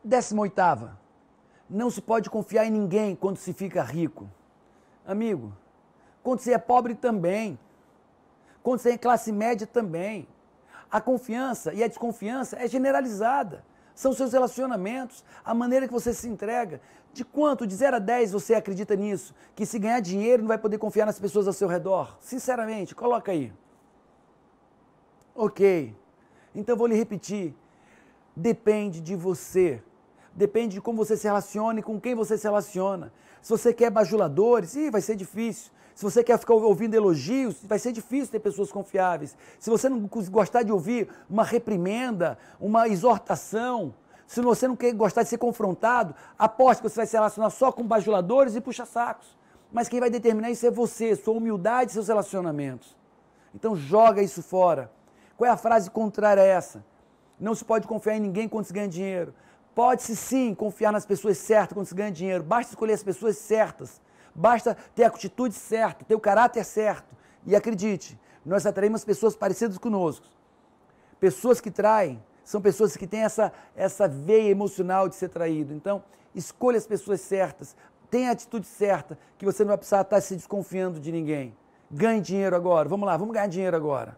18ª. Não se pode confiar em ninguém quando se fica rico. Amigo, quando você é pobre também. Quando você é classe média também. A confiança e a desconfiança é generalizada. São seus relacionamentos, a maneira que você se entrega. De quanto, de 0 a 10, você acredita nisso? Que se ganhar dinheiro não vai poder confiar nas pessoas ao seu redor? Sinceramente, coloca aí. Ok. Então vou lhe repetir. Depende de você. Depende de como você se relaciona e com quem você se relaciona. Se você quer bajuladores, vai ser difícil. Se você quer ficar ouvindo elogios, vai ser difícil ter pessoas confiáveis. Se você não gostar de ouvir uma reprimenda, uma exortação, se você não quer gostar de ser confrontado, aposto que você vai se relacionar só com bajuladores e puxa-sacos. Mas quem vai determinar isso é você, sua humildade e seus relacionamentos. Então joga isso fora. Qual é a frase contrária a essa? Não se pode confiar em ninguém quando se ganha dinheiro. Pode-se sim confiar nas pessoas certas quando se ganha dinheiro. Basta escolher as pessoas certas. Basta ter a atitude certa, ter o caráter certo. E acredite, nós atraímos pessoas parecidas conosco. Pessoas que traem são pessoas que têm essa veia emocional de ser traído. Então, escolha as pessoas certas. Tenha a atitude certa, que você não vai precisar estar se desconfiando de ninguém. Ganhe dinheiro agora. Vamos lá, vamos ganhar dinheiro agora.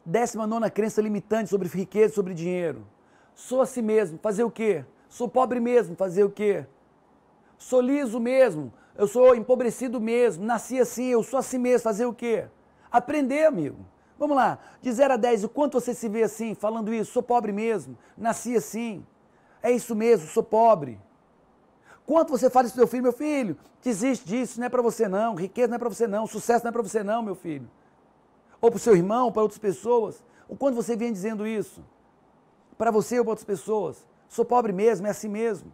Décima nona crença limitante sobre riqueza, sobre dinheiro. Sou a si mesmo, fazer o quê? Sou pobre mesmo, fazer o quê? Sou liso mesmo, eu sou empobrecido mesmo, nasci assim, eu sou assim mesmo, fazer o quê? Aprender, amigo. Vamos lá, de 0 a 10, o quanto você se vê assim, falando isso? Sou pobre mesmo, nasci assim, é isso mesmo, sou pobre. Quanto você fala isso pro seu filho? Meu filho, desiste disso, não é para você não, riqueza não é para você não, sucesso não é para você não, meu filho. Ou para o seu irmão, para outras pessoas. O quanto você vem dizendo isso? Para você ou para outras pessoas? Sou pobre mesmo, é assim mesmo.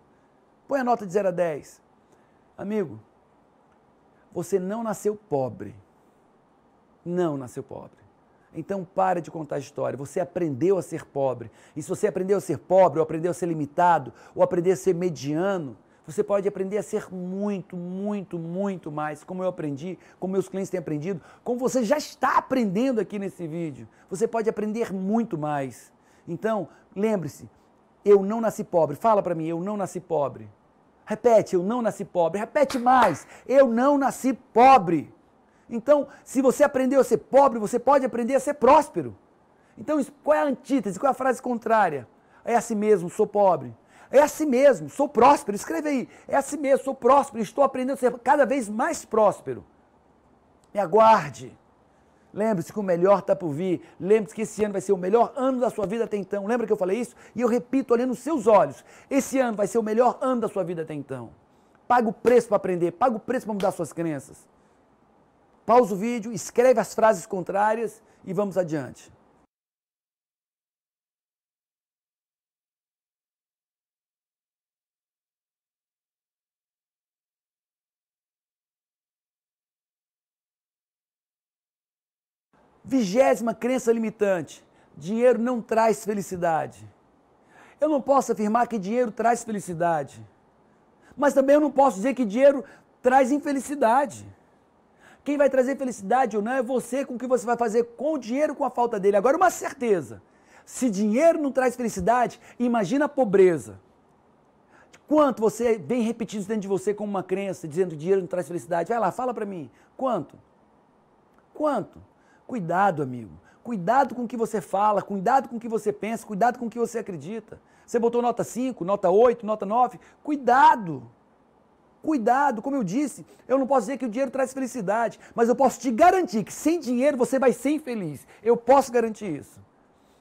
Põe a nota de 0 a 10. Amigo, você não nasceu pobre. Não nasceu pobre. Então pare de contar a história. Você aprendeu a ser pobre. E se você aprendeu a ser pobre, ou aprendeu a ser limitado, ou aprendeu a ser mediano, você pode aprender a ser muito, muito, muito mais, como eu aprendi, como meus clientes têm aprendido, como você já está aprendendo aqui nesse vídeo. Você pode aprender muito mais. Então, lembre-se, eu não nasci pobre. Fala para mim, eu não nasci pobre. Repete, eu não nasci pobre. Repete mais, eu não nasci pobre. Então, se você aprendeu a ser pobre, você pode aprender a ser próspero. Então, qual é a antítese? Qual é a frase contrária? É assim mesmo, sou pobre. É assim mesmo, sou próspero. Escreve aí. É assim mesmo, sou próspero. Estou aprendendo a ser cada vez mais próspero. Me aguarde. Lembre-se que o melhor está por vir. Lembre-se que esse ano vai ser o melhor ano da sua vida até então. Lembra que eu falei isso? E eu repito, olhando nos seus olhos. Esse ano vai ser o melhor ano da sua vida até então. Paga o preço para aprender. Paga o preço para mudar suas crenças. Pausa o vídeo, escreve as frases contrárias e vamos adiante. Vigésima crença limitante. Dinheiro não traz felicidade. Eu não posso afirmar que dinheiro traz felicidade. Mas também eu não posso dizer que dinheiro traz infelicidade. Quem vai trazer felicidade ou não é você com o que você vai fazer com o dinheiro, com a falta dele. Agora, uma certeza. Se dinheiro não traz felicidade, imagina a pobreza. Quanto você vem repetindo isso dentro de você como uma crença, dizendo que dinheiro não traz felicidade? Vai lá, fala para mim. Quanto? Quanto? Cuidado, amigo. Cuidado com o que você fala, cuidado com o que você pensa, cuidado com o que você acredita. Você botou nota 5, nota 8, nota 9. Cuidado. Cuidado, como eu disse, eu não posso dizer que o dinheiro traz felicidade, mas eu posso te garantir que sem dinheiro você vai ser infeliz. Eu posso garantir isso.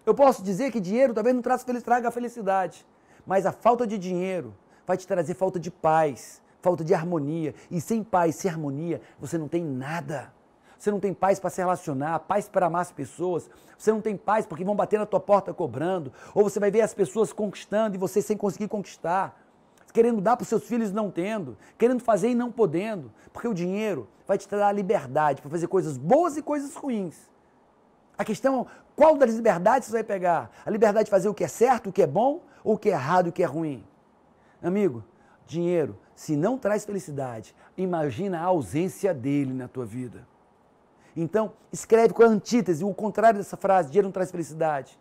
Eu posso dizer que dinheiro talvez não traga felicidade, mas a falta de dinheiro vai te trazer falta de paz, falta de harmonia. E sem paz, sem harmonia, você não tem nada. Você não tem paz para se relacionar, paz para amar as pessoas. Você não tem paz porque vão bater na tua porta cobrando. Ou você vai ver as pessoas conquistando e você sem conseguir conquistar. Querendo dar para os seus filhos não tendo. Querendo fazer e não podendo. Porque o dinheiro vai te dar a liberdade para fazer coisas boas e coisas ruins. A questão é qual das liberdades você vai pegar? A liberdade de fazer o que é certo, o que é bom, ou o que é errado, o que é ruim? Amigo, Dinheiro, se não traz felicidade, imagina a ausência dele na tua vida. Então, escreve com a antítese, o contrário dessa frase, dinheiro não traz felicidade.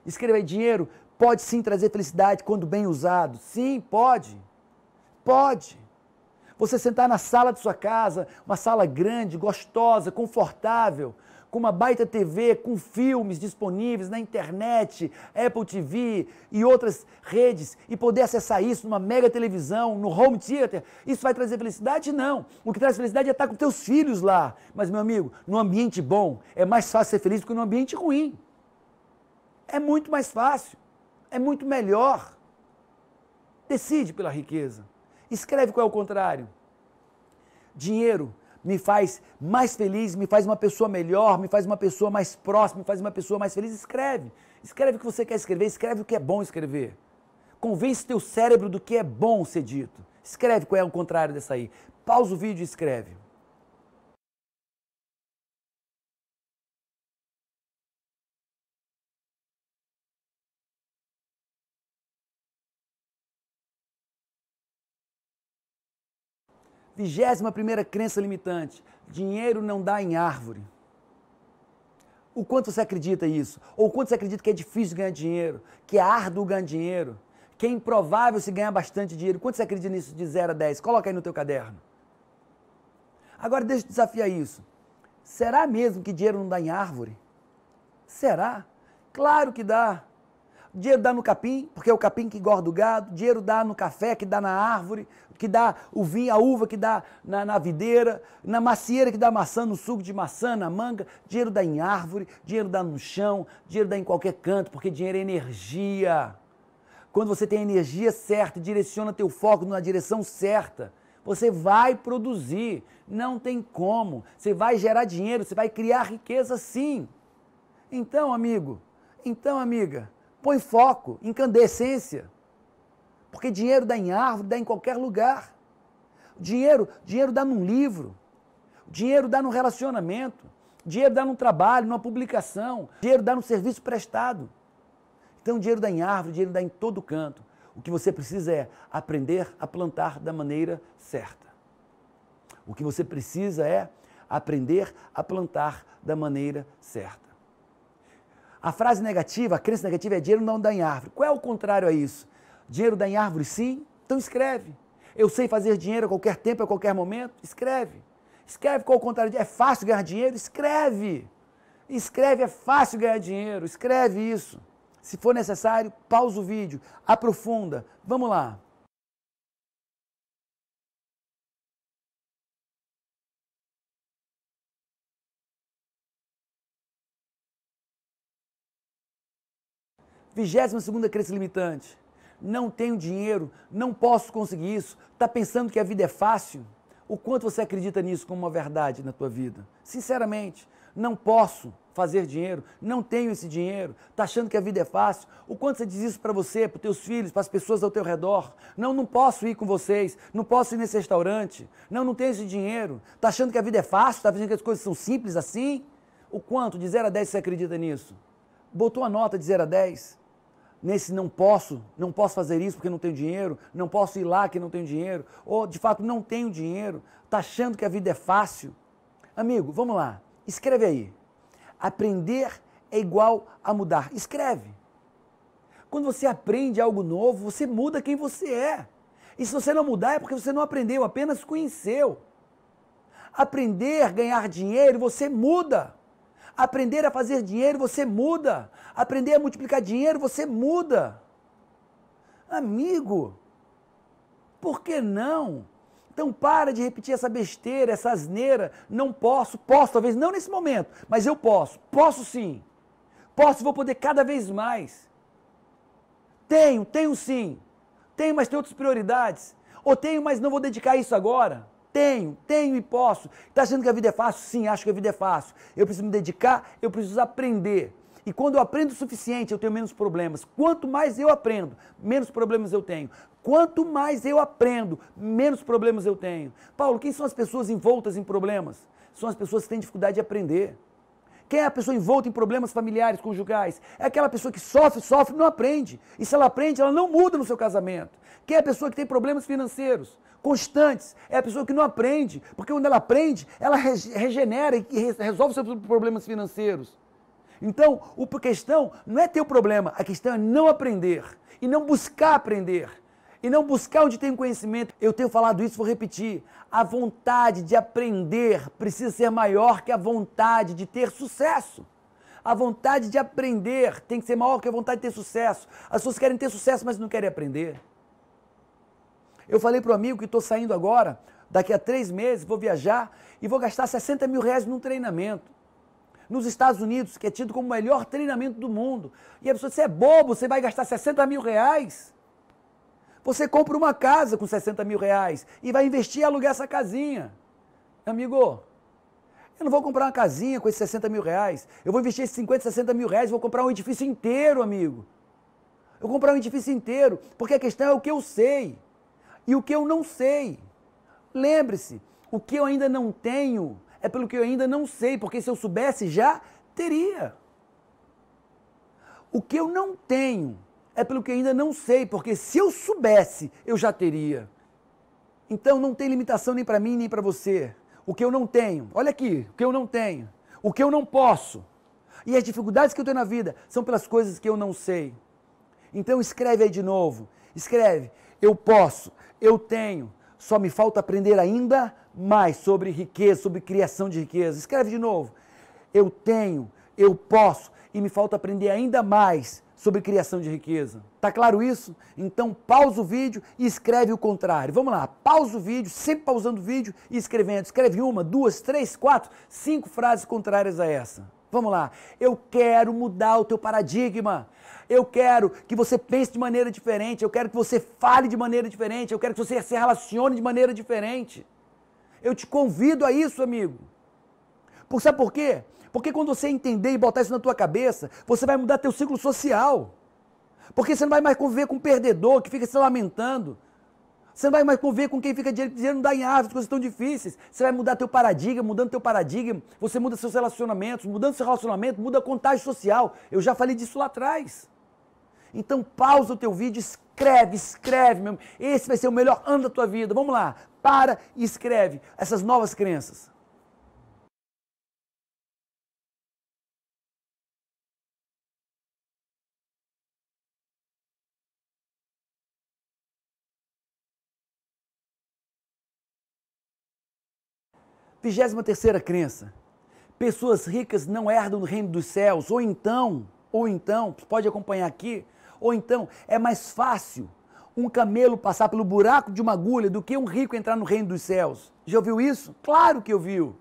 Escreva aí, dinheiro pode sim trazer felicidade quando bem usado. Sim, pode. Pode. Você sentar na sala de sua casa, uma sala grande, gostosa, confortável, com uma baita TV, com filmes disponíveis na internet, Apple TV e outras redes, e poder acessar isso numa mega televisão, no home theater, isso vai trazer felicidade? Não. O que traz felicidade é estar com teus filhos lá. Mas, meu amigo, num ambiente bom, é mais fácil ser feliz do que num ambiente ruim. É muito mais fácil. É muito melhor. Decide pela riqueza. Escreve qual é o contrário. Dinheiro me faz mais feliz, me faz uma pessoa melhor, me faz uma pessoa mais próxima, me faz uma pessoa mais feliz. Escreve. Escreve o que você quer escrever, escreve o que é bom escrever. Convence teu cérebro do que é bom ser dito. Escreve qual é o contrário dessa aí. Pausa o vídeo e escreve. Vigésima primeira crença limitante. Dinheiro não dá em árvore. O quanto você acredita nisso? Ou o quanto você acredita que é difícil ganhar dinheiro? Que é árduo ganhar dinheiro? Que é improvável se ganhar bastante dinheiro? Quanto você acredita nisso de 0 a 10? Coloca aí no teu caderno. Agora deixa eu desafiar isso. Será mesmo que dinheiro não dá em árvore? Será? Claro que dá. Dinheiro dá no capim, porque é o capim que engorda o gado. Dinheiro dá no café, que dá na árvore, que dá o vinho, a uva que dá na videira, na macieira que dá maçã, no suco de maçã, na manga. Dinheiro dá em árvore, dinheiro dá no chão, dinheiro dá em qualquer canto, porque dinheiro é energia. Quando você tem a energia certa e direciona teu foco na direção certa, você vai produzir, não tem como. Você vai gerar dinheiro, você vai criar riqueza sim. Então, amigo, então, amiga, põe foco, incandescência. Porque dinheiro dá em árvore, dá em qualquer lugar. Dinheiro dá num livro. Dinheiro dá num relacionamento. Dinheiro dá num trabalho, numa publicação. Dinheiro dá num serviço prestado. Então, dinheiro dá em árvore, dinheiro dá em todo canto. O que você precisa é aprender a plantar da maneira certa. O que você precisa é aprender a plantar da maneira certa. A frase negativa, a crença negativa é dinheiro não dá em árvore. Qual é o contrário a isso? Dinheiro dá em árvore sim? Então escreve. Eu sei fazer dinheiro a qualquer tempo, a qualquer momento? Escreve. Escreve qual é o contrário. É fácil ganhar dinheiro? Escreve. Escreve, é fácil ganhar dinheiro. Escreve isso. Se for necessário, pausa o vídeo, aprofunda. Vamos lá. Vigésima segunda crença limitante. Não tenho dinheiro, não posso conseguir isso. Está pensando que a vida é fácil? O quanto você acredita nisso como uma verdade na tua vida? Sinceramente, não posso fazer dinheiro, não tenho esse dinheiro. Está achando que a vida é fácil? O quanto você diz isso para você, para os teus filhos, para as pessoas ao teu redor? Não posso ir com vocês, não posso ir nesse restaurante, não tenho esse dinheiro. Está achando que a vida é fácil? Está achando que as coisas são simples assim? O quanto, de 0 a 10, você acredita nisso? Botou a nota de 0 a 10? Nesse não posso fazer isso porque não tenho dinheiro, não posso ir lá que não tenho dinheiro, ou de fato não tenho dinheiro, está achando que a vida é fácil? Amigo, vamos lá, escreve aí. Aprender é igual a mudar. Escreve. Quando você aprende algo novo, você muda quem você é. E se você não mudar é porque você não aprendeu, apenas conheceu. Aprender a ganhar dinheiro, você muda. Aprender a fazer dinheiro, você muda. Aprender a multiplicar dinheiro, você muda. Amigo, por que não? Então para de repetir essa besteira, essa asneira. Não posso, talvez não nesse momento, mas eu posso. Posso sim. Posso e vou poder cada vez mais. Tenho sim. Tenho, mas tenho outras prioridades. Ou tenho, mas não vou dedicar isso agora. Tenho e posso. Está achando que a vida é fácil? Sim, acho que a vida é fácil. Eu preciso me dedicar, eu preciso aprender. E quando eu aprendo o suficiente, eu tenho menos problemas. Quanto mais eu aprendo, menos problemas eu tenho. Quanto mais eu aprendo, menos problemas eu tenho. Paulo, quem são as pessoas envoltas em problemas? São as pessoas que têm dificuldade de aprender. Quem é a pessoa envolta em problemas familiares, conjugais? É aquela pessoa que sofre, sofre, não aprende. E se ela aprende, ela não muda no seu casamento. Quem é a pessoa que tem problemas financeiros constantes? É a pessoa que não aprende, porque quando ela aprende, ela regenera e resolve seus problemas financeiros. Então, a questão não é ter o problema, a questão é não aprender e não buscar aprender. E não buscar onde tem conhecimento. Eu tenho falado isso, vou repetir. A vontade de aprender precisa ser maior que a vontade de ter sucesso. A vontade de aprender tem que ser maior que a vontade de ter sucesso. As pessoas querem ter sucesso, mas não querem aprender. Eu falei para o amigo que estou saindo agora, daqui a 3 meses, vou viajar e vou gastar 60 mil reais num treinamento. Nos Estados Unidos, que é tido como o melhor treinamento do mundo. E a pessoa disse, você é bobo, você vai gastar 60 mil reais? Você compra uma casa com 60 mil reais e vai investir e alugar essa casinha. Amigo, eu não vou comprar uma casinha com esses 60 mil reais. Eu vou investir esses 50, 60 mil reais e vou comprar um edifício inteiro, amigo. Eu vou comprar um edifício inteiro, porque a questão é o que eu sei e o que eu não sei. Lembre-se, o que eu ainda não tenho é pelo que eu ainda não sei, porque se eu soubesse já teria. O que eu não tenho é pelo que eu ainda não sei, porque se eu soubesse, eu já teria. Então não tem limitação nem para mim, nem para você. O que eu não tenho, olha aqui, o que eu não tenho, o que eu não posso. E as dificuldades que eu tenho na vida são pelas coisas que eu não sei. Então escreve aí de novo, escreve, eu posso, eu tenho, só me falta aprender ainda mais sobre riqueza, sobre criação de riqueza. Escreve de novo, eu tenho, eu posso, e me falta aprender ainda mais sobre criação de riqueza. Tá claro isso? Então pausa o vídeo e escreve o contrário. Vamos lá, pausa o vídeo, sempre pausando o vídeo e escrevendo. Escreve 1, 2, 3, 4, 5 frases contrárias a essa. Vamos lá. Eu quero mudar o teu paradigma. Eu quero que você pense de maneira diferente. Eu quero que você fale de maneira diferente. Eu quero que você se relacione de maneira diferente. Eu te convido a isso, amigo. Sabe por quê? Porque quando você entender e botar isso na tua cabeça, você vai mudar teu ciclo social. Porque você não vai mais conviver com um perdedor que fica se lamentando. Você não vai mais conviver com quem fica dizendo não dá em árvores, coisas tão difíceis. Você vai mudar teu paradigma, mudando teu paradigma, você muda seus relacionamentos, mudando seu relacionamento, muda a contagem social. Eu já falei disso lá atrás. Então pausa o teu vídeo, escreve, meu. Esse vai ser o melhor ano da tua vida. Vamos lá, para e escreve essas novas crenças. Vigésima terceira crença. Pessoas ricas não herdam o reino dos céus. Ou então, pode acompanhar aqui, ou então é mais fácil um camelo passar pelo buraco de uma agulha do que um rico entrar no reino dos céus. Já ouviu isso? Claro que ouviu.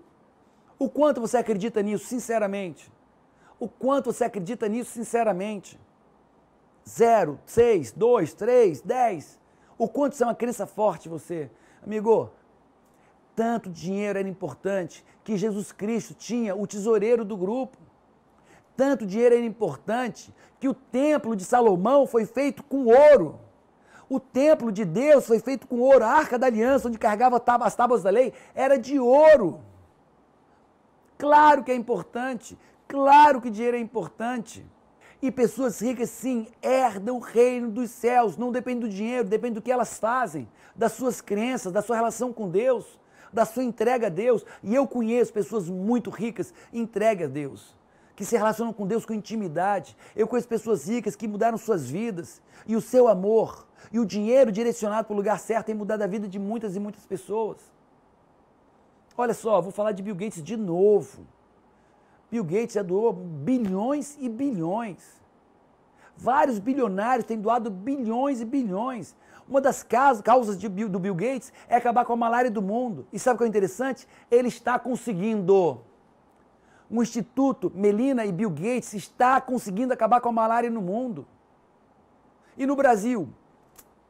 O quanto você acredita nisso, sinceramente? O quanto você acredita nisso, sinceramente? 0, 6, 2, 3, 10. O quanto isso é uma crença forte em você? Amigo, tanto dinheiro era importante que Jesus Cristo tinha o tesoureiro do grupo. Tanto dinheiro era importante que o templo de Salomão foi feito com ouro. O templo de Deus foi feito com ouro. A Arca da Aliança, onde carregava as tábuas da lei, era de ouro. Claro que é importante. Claro que dinheiro é importante. E pessoas ricas, sim, herdam o reino dos céus. Não depende do dinheiro, depende do que elas fazem, das suas crenças, da sua relação com Deus, da sua entrega a Deus. E eu conheço pessoas muito ricas entregues a Deus, que se relacionam com Deus com intimidade. Eu conheço pessoas ricas que mudaram suas vidas. E o seu amor e o dinheiro direcionado para o lugar certo tem mudado a vida de muitas e muitas pessoas. Olha só, vou falar de Bill Gates de novo. Bill Gates já doou bilhões e bilhões. Vários bilionários têm doado bilhões e bilhões. Uma das causas do Bill Gates é acabar com a malária do mundo. E sabe o que é interessante? Ele está conseguindo. O Instituto Melinda e Bill Gates está conseguindo acabar com a malária no mundo. E no Brasil?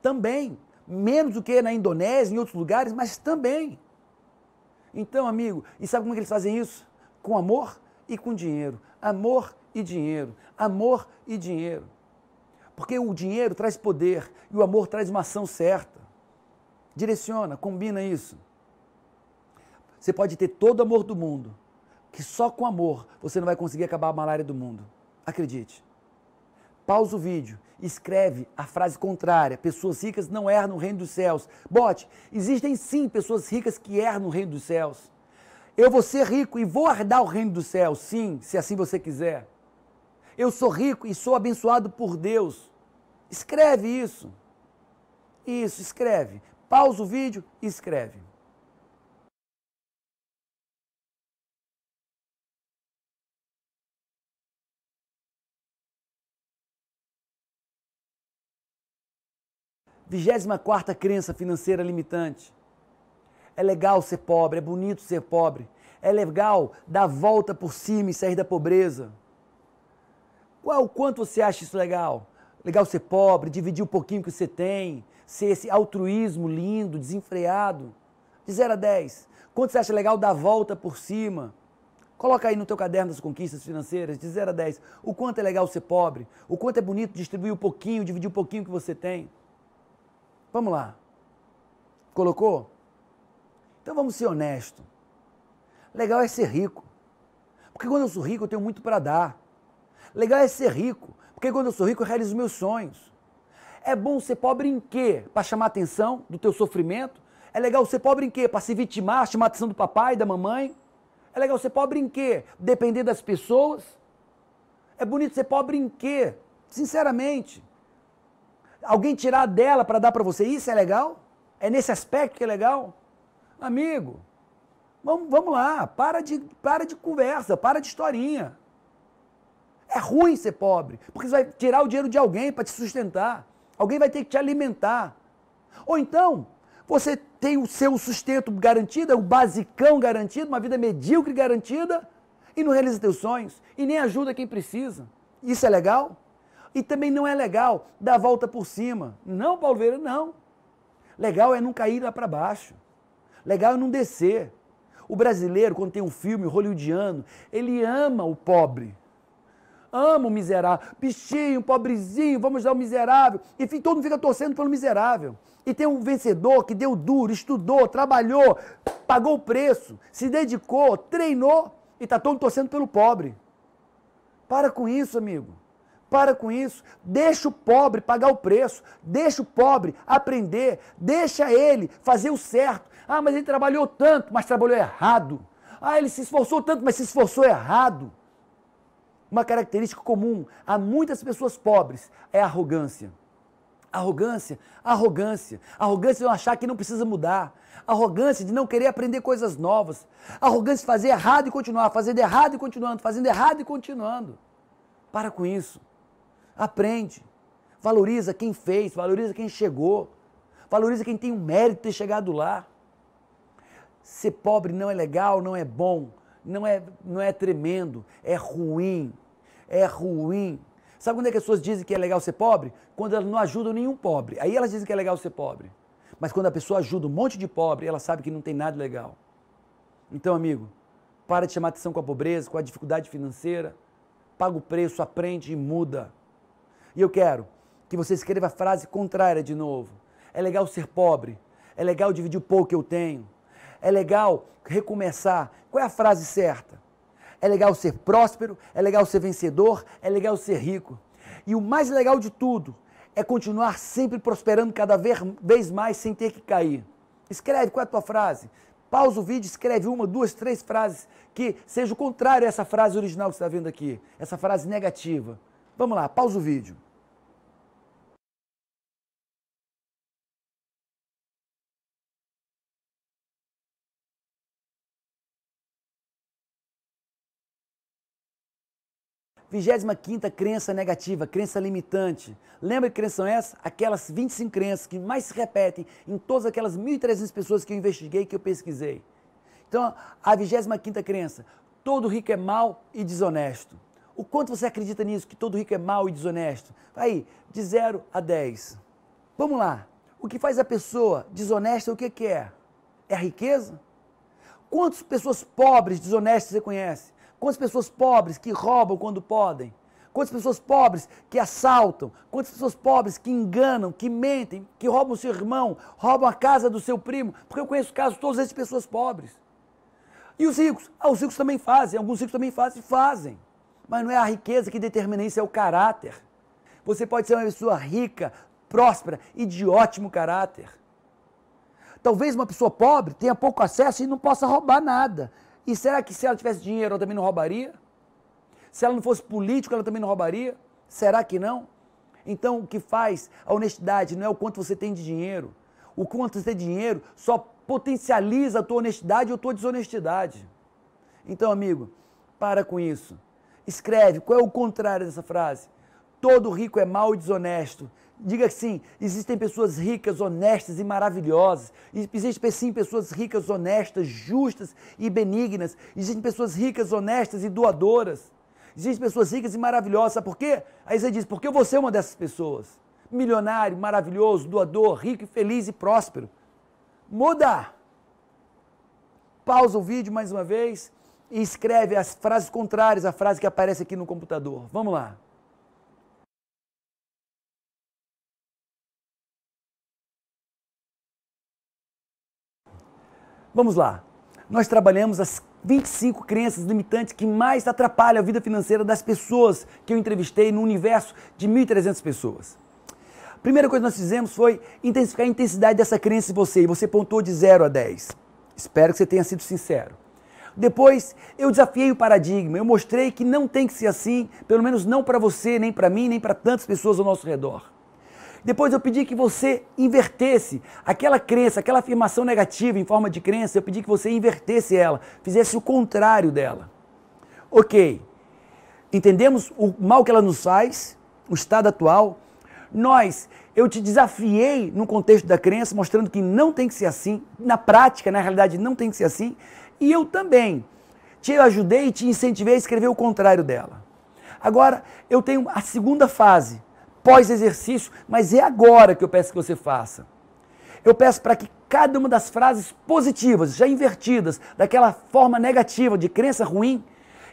Também. Menos do que na Indonésia, em outros lugares, mas também. Então, amigo, e sabe como é que eles fazem isso? Com amor e com dinheiro. Amor e dinheiro. Amor e dinheiro. Porque o dinheiro traz poder e o amor traz uma ação certa. Direciona, combina isso. Você pode ter todo o amor do mundo, que só com amor você não vai conseguir acabar a malária do mundo. Acredite. Pausa o vídeo, escreve a frase contrária. Pessoas ricas não erram no reino dos céus. Bote, existem sim pessoas ricas que erram no reino dos céus. Eu vou ser rico e vou herdar o reino dos céus, sim, se assim você quiser. Eu sou rico e sou abençoado por Deus. Escreve isso. Isso, escreve. Pausa o vídeo e escreve. Vigésima quarta crença financeira limitante. É legal ser pobre, é bonito ser pobre. É legal dar a volta por cima e sair da pobreza. O quanto você acha isso legal? Legal ser pobre, dividir um pouquinho que você tem, ser esse altruísmo lindo, desenfreado. De 0 a 10. Quanto você acha legal dar a volta por cima? Coloca aí no teu caderno das conquistas financeiras, de 0 a 10. O quanto é legal ser pobre, o quanto é bonito distribuir um pouquinho, dividir um pouquinho que você tem. Vamos lá. Colocou? Então vamos ser honestos. Legal é ser rico. Porque quando eu sou rico eu tenho muito para dar. Legal é ser rico. Porque quando eu sou rico eu realizo meus sonhos. É bom ser pobre em quê? Para chamar a atenção do teu sofrimento? É legal ser pobre em quê? Para se vitimar, chamar a atenção do papai, da mamãe? É legal ser pobre em quê? Depender das pessoas? É bonito ser pobre em quê? Sinceramente. Alguém tirar dela para dar para você, isso é legal? É nesse aspecto que é legal? Amigo, vamos lá, para de conversa, para de historinha. É ruim ser pobre, porque você vai tirar o dinheiro de alguém para te sustentar. Alguém vai ter que te alimentar. Ou então, você tem o seu sustento garantido, o basicão garantido, uma vida medíocre garantida, e não realiza teus sonhos, e nem ajuda quem precisa. Isso é legal? E também não é legal dar a volta por cima. Não, Paulo Vieira, não. Legal é não cair lá para baixo. Legal é não descer. O brasileiro, quando tem um filme hollywoodiano, ele ama o pobre. Ama o miserável. Bichinho, pobrezinho, vamos dar o miserável. Enfim, todo mundo fica torcendo pelo miserável. E tem um vencedor que deu duro, estudou, trabalhou, pagou o preço, se dedicou, treinou e está todo mundo torcendo pelo pobre. Para com isso, amigo. Para com isso, deixa o pobre pagar o preço, deixa o pobre aprender, deixa ele fazer o certo. Ah, mas ele trabalhou tanto, mas trabalhou errado. Ah, ele se esforçou tanto, mas se esforçou errado. Uma característica comum a muitas pessoas pobres é a arrogância. Arrogância, arrogância. Arrogância de não achar que não precisa mudar. Arrogância de não querer aprender coisas novas. Arrogância de fazer errado e continuar, fazendo errado e continuando, fazendo errado e continuando. Para com isso. Aprende, valoriza quem fez, valoriza quem chegou, valoriza quem tem o mérito de ter chegado lá. Ser pobre não é legal, não é bom, não é tremendo, é ruim, é ruim. Sabe quando é que as pessoas dizem que é legal ser pobre? Quando elas não ajudam nenhum pobre, aí elas dizem que é legal ser pobre. Mas quando a pessoa ajuda um monte de pobre, ela sabe que não tem nada legal. Então, amigo, para de chamar atenção com a pobreza, com a dificuldade financeira, paga o preço, aprende e muda. E eu quero que você escreva a frase contrária de novo. É legal ser pobre. É legal dividir o pouco que eu tenho. É legal recomeçar. Qual é a frase certa? É legal ser próspero, é legal ser vencedor, é legal ser rico. E o mais legal de tudo é continuar sempre prosperando cada vez mais sem ter que cair. Escreve qual é a tua frase. Pausa o vídeo, escreve 1, 2, 3 frases que seja o contrário a essa frase original que você está vendo aqui. Essa frase negativa. Vamos lá, pausa o vídeo. Vigésima quinta crença negativa, crença limitante. Lembra que crenças são essas? Aquelas 25 crenças que mais se repetem em todas aquelas 1.300 pessoas que eu investiguei, que eu pesquisei. Então, a 25ª crença, todo rico é mau e desonesto. O quanto você acredita nisso, que todo rico é mau e desonesto? Aí, de 0 a 10. Vamos lá. O que faz a pessoa desonesta, o que é? É a riqueza? Quantas pessoas pobres, desonestas você conhece? Quantas pessoas pobres que roubam quando podem? Quantas pessoas pobres que assaltam? Quantas pessoas pobres que enganam, que mentem, que roubam o seu irmão, roubam a casa do seu primo? Porque eu conheço casos todos esses pessoas pobres. E os ricos? Os ricos também fazem, alguns ricos também fazem. Mas não é a riqueza que determina isso, é o caráter. Você pode ser uma pessoa rica, próspera e de ótimo caráter. Talvez uma pessoa pobre tenha pouco acesso e não possa roubar nada. E será que se ela tivesse dinheiro, ela também não roubaria? Se ela não fosse político, ela também não roubaria? Será que não? Então, o que faz a honestidade não é o quanto você tem de dinheiro. O quanto você tem de dinheiro só potencializa a tua honestidade ou a tua desonestidade. Então, amigo, para com isso. Escreve, qual é o contrário dessa frase? Todo rico é mau e desonesto. Diga assim, existem pessoas ricas, honestas e maravilhosas. Existem sim pessoas ricas, honestas, justas e benignas. Existem pessoas ricas, honestas e doadoras. Existem pessoas ricas e maravilhosas. Sabe por quê? Aí você diz, porque você é uma dessas pessoas. Milionário, maravilhoso, doador, rico e feliz e próspero. Muda! Pausa o vídeo mais uma vez e escreve as frases contrárias à frase que aparece aqui no computador. Vamos lá. Vamos lá. Nós trabalhamos as 25 crenças limitantes que mais atrapalham a vida financeira das pessoas que eu entrevistei no universo de 1.300 pessoas. A primeira coisa que nós fizemos foi intensificar a intensidade dessa crença em você, e você pontuou de 0 a 10. Espero que você tenha sido sincero. Depois, eu desafiei o paradigma, eu mostrei que não tem que ser assim, pelo menos não para você, nem para mim, nem para tantas pessoas ao nosso redor. Depois eu pedi que você invertesse aquela crença, aquela afirmação negativa em forma de crença, eu pedi que você invertesse ela, fizesse o contrário dela. Ok, entendemos o mal que ela nos faz, o estado atual. Eu te desafiei no contexto da crença, mostrando que não tem que ser assim, na prática, na realidade não tem que ser assim, e eu também te ajudei e te incentivei a escrever o contrário dela. Agora, eu tenho a segunda fase, pós-exercício, mas é agora que eu peço que você faça. Eu peço para que cada uma das frases positivas, já invertidas, daquela forma negativa, de crença ruim,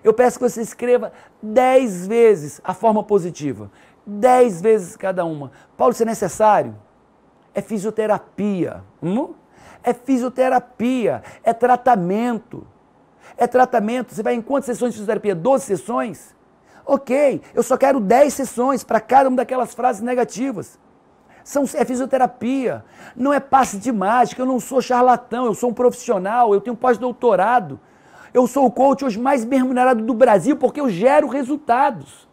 eu peço que você escreva 10 vezes a forma positiva. 10 vezes cada uma. Paulo, isso é necessário? É fisioterapia. É fisioterapia. É tratamento. É tratamento. Você vai em quantas sessões de fisioterapia? 12 sessões? Ok, eu só quero 10 sessões para cada uma daquelas frases negativas. É fisioterapia, não é passe de mágica, eu não sou charlatão, eu sou um profissional, eu tenho pós-doutorado. Eu sou o coach hoje mais bem remunerado do Brasil porque eu gero resultados.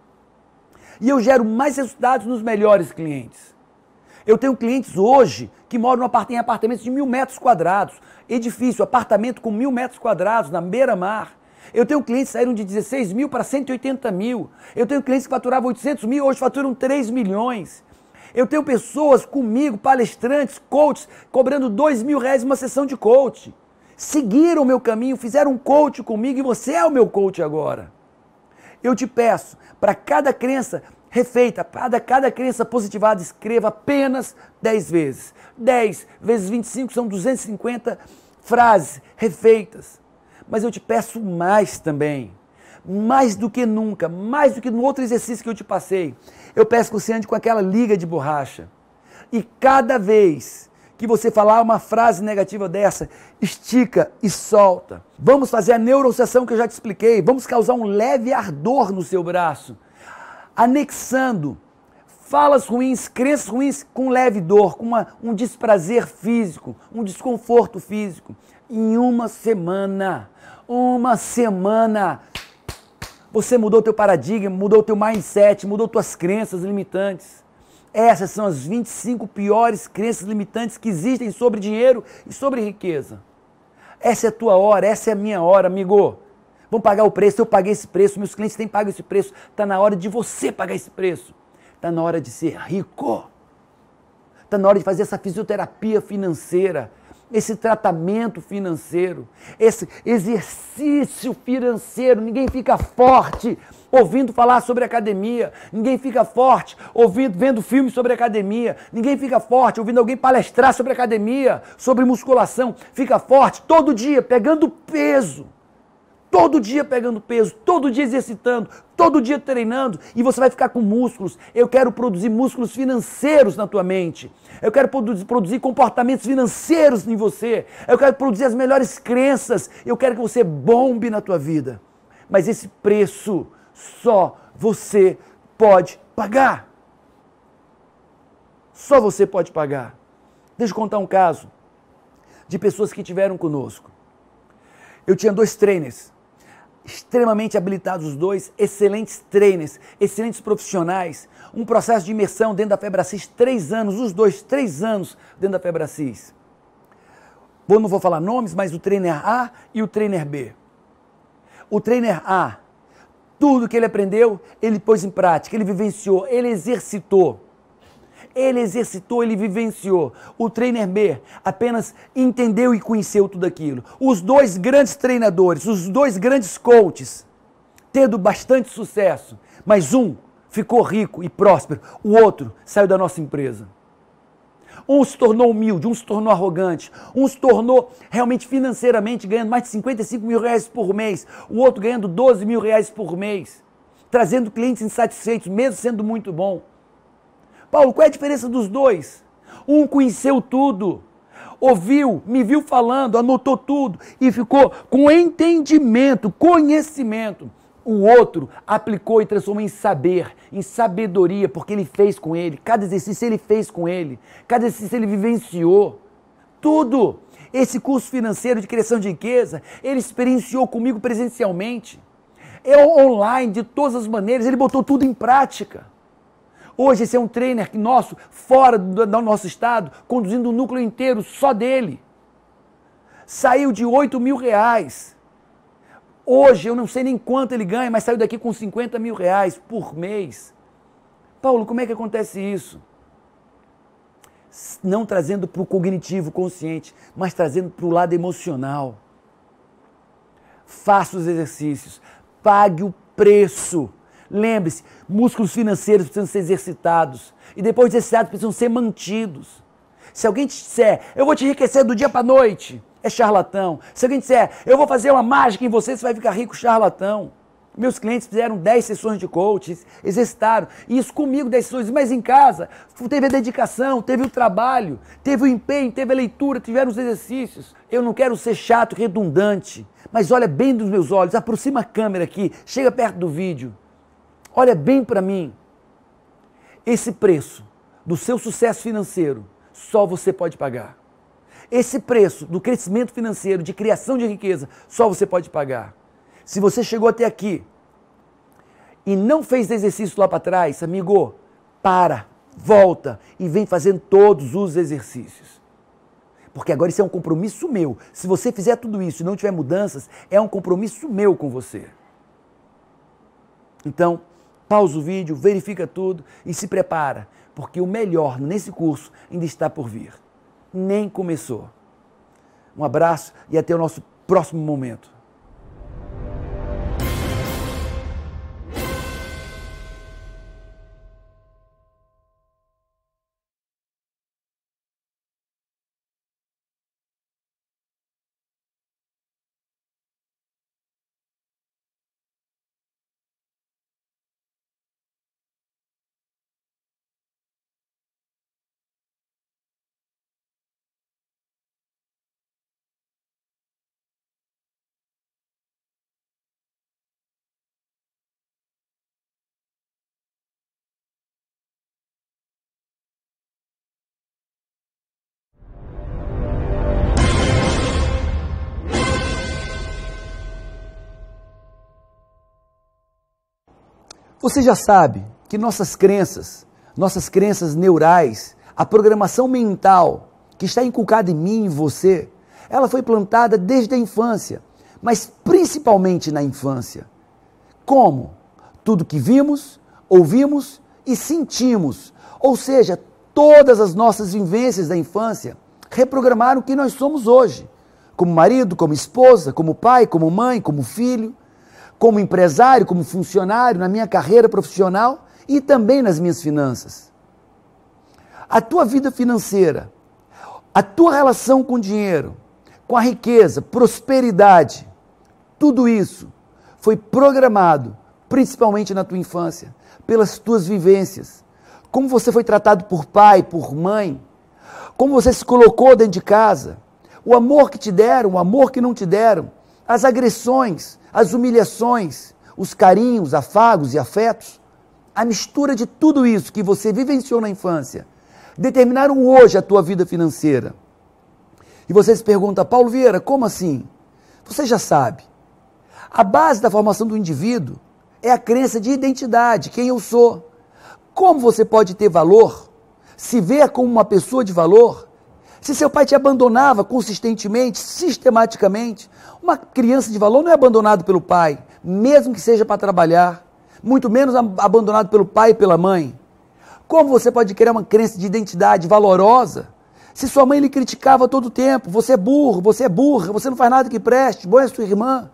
E eu gero mais resultados nos melhores clientes. Eu tenho clientes hoje que moram em apartamentos de 1.000 metros quadrados, edifício, apartamento com 1.000 metros quadrados, na beira-mar. Eu tenho clientes que saíram de 16 mil para 180 mil. Eu tenho clientes que faturavam 800 mil, hoje faturam 3 milhões. Eu tenho pessoas comigo, palestrantes, coaches, cobrando R$2.000 uma sessão de coach. Seguiram o meu caminho, fizeram um coach comigo e você é o meu coach agora. Eu te peço, para cada crença refeita, para cada crença positivada, escreva apenas 10 vezes. 10 vezes 25 são 250 frases refeitas. Mas eu te peço mais também, mais do que nunca, mais do que no outro exercício que eu te passei. Eu peço que você ande com aquela liga de borracha. E cada vez que você falar uma frase negativa dessa, estica e solta. Vamos fazer a neurosseção que eu já te expliquei. Vamos causar um leve ardor no seu braço, anexando falas ruins, crenças ruins com leve dor, com um desprazer físico, um desconforto físico. Em uma semana, você mudou o teu paradigma, mudou o teu mindset, mudou tuas crenças limitantes. Essas são as 25 piores crenças limitantes que existem sobre dinheiro e sobre riqueza. Essa é a tua hora, essa é a minha hora, amigo. Vamos pagar o preço, eu paguei esse preço, meus clientes têm pago esse preço. Está na hora de você pagar esse preço. Está na hora de ser rico. Está na hora de fazer essa fisioterapia financeira, esse tratamento financeiro, esse exercício financeiro. Ninguém fica forte ouvindo falar sobre academia, ninguém fica forte vendo filmes sobre academia, ninguém fica forte ouvindo alguém palestrar sobre academia, sobre musculação. Fica forte todo dia pegando peso, todo dia pegando peso, todo dia exercitando, todo dia treinando, e você vai ficar com músculos. Eu quero produzir músculos financeiros na tua mente. Eu quero produzir comportamentos financeiros em você. Eu quero produzir as melhores crenças. Eu quero que você bombe na tua vida. Mas esse preço só você pode pagar. Só você pode pagar. Deixa eu contar um caso de pessoas que tiveram conosco. Eu tinha 2 trainers, extremamente habilitados os 2, excelentes trainers, excelentes profissionais, um processo de imersão dentro da Febracis, 3 anos, os 2, 3 anos dentro da Febracis. Eu não vou falar nomes, mas o trainer A e o trainer B. O trainer A, tudo que ele aprendeu, ele pôs em prática, ele vivenciou, ele exercitou. Ele exercitou, ele vivenciou. O trainer B apenas entendeu e conheceu tudo aquilo. Os 2 grandes treinadores, os 2 grandes coaches, tendo bastante sucesso, mas um ficou rico e próspero, o outro saiu da nossa empresa. Um se tornou humilde, um se tornou arrogante, um se tornou realmente financeiramente ganhando mais de 55 mil reais por mês, o outro ganhando 12 mil reais por mês, trazendo clientes insatisfeitos, mesmo sendo muito bom. Paulo, qual é a diferença dos 2? Um conheceu tudo, ouviu, me viu falando, anotou tudo e ficou com entendimento, conhecimento. O outro aplicou e transformou em saber, em sabedoria, porque ele fez com ele. Cada exercício ele fez com ele, cada exercício ele vivenciou. Tudo. Esse curso financeiro de criação de riqueza, ele experienciou comigo presencialmente. Online, de todas as maneiras, ele botou tudo em prática. Hoje esse é um trainer nosso, fora do nosso estado, conduzindo um núcleo inteiro só dele. Saiu de 8 mil reais. Hoje eu não sei nem quanto ele ganha, mas saiu daqui com 50 mil reais por mês. Paulo, como é que acontece isso? Não trazendo para o cognitivo consciente, mas trazendo para o lado emocional. Faça os exercícios, pague o preço. Lembre-se, músculos financeiros precisam ser exercitados. E depois de exercitados, precisam ser mantidos. Se alguém te disser, eu vou te enriquecer do dia para a noite, é charlatão. Se alguém disser, eu vou fazer uma mágica em você, você vai ficar rico, charlatão. Meus clientes fizeram 10 sessões de coaching, exercitaram. E isso comigo, 10 sessões, mas em casa, teve a dedicação, teve o trabalho, teve o empenho, teve a leitura, tiveram os exercícios. Eu não quero ser chato, redundante, mas olha bem nos meus olhos, aproxima a câmera aqui, chega perto do vídeo. Olha bem para mim, esse preço do seu sucesso financeiro só você pode pagar. Esse preço do crescimento financeiro, de criação de riqueza, só você pode pagar. Se você chegou até aqui e não fez exercício lá para trás, amigo, para, volta e vem fazendo todos os exercícios. Porque agora isso é um compromisso meu. Se você fizer tudo isso e não tiver mudanças, é um compromisso meu com você. Então, pausa o vídeo, verifica tudo e se prepara, porque o melhor nesse curso ainda está por vir. Nem começou. Um abraço e até o nosso próximo momento. Você já sabe que nossas crenças neurais, a programação mental que está inculcada em mim e em você, ela foi plantada desde a infância, mas principalmente na infância. Como? Tudo que vimos, ouvimos e sentimos, ou seja, todas as nossas vivências da infância reprogramaram o que nós somos hoje, como marido, como esposa, como pai, como mãe, como filho, como empresário, como funcionário, na minha carreira profissional e também nas minhas finanças. A tua vida financeira, a tua relação com o dinheiro, com a riqueza, prosperidade, Tudo isso foi programado, principalmente na tua infância, pelas tuas vivências. Como você foi tratado por pai, por mãe, como você se colocou dentro de casa, o amor que te deram, o amor que não te deram, as agressões, as humilhações, os carinhos, afagos e afetos, a mistura de tudo isso que você vivenciou na infância, determinaram hoje a tua vida financeira. E você se pergunta, Paulo Vieira, como assim? Você já sabe. A base da formação do indivíduo é a crença de identidade, quem eu sou. Como você pode ter valor, se ver como uma pessoa de valor, se seu pai te abandonava consistentemente, sistematicamente? Uma criança de valor não é abandonado pelo pai, mesmo que seja para trabalhar, muito menos abandonado pelo pai e pela mãe. Como você pode criar uma crença de identidade valorosa, se sua mãe lhe criticava todo o tempo, você é burro, você é burra, você não faz nada que preste, boa é sua irmã?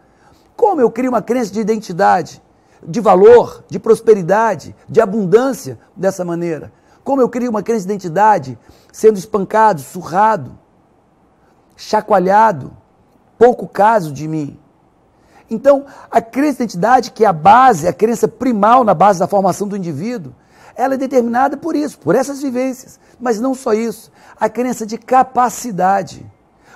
Como eu crio uma crença de identidade, de valor, de prosperidade, de abundância dessa maneira? Como eu crio uma crença de identidade sendo espancado, surrado, chacoalhado, pouco caso de mim? Então, a crença de identidade, que é a base, a crença primal na base da formação do indivíduo, ela é determinada por isso, por essas vivências. Mas não só isso, a crença de capacidade.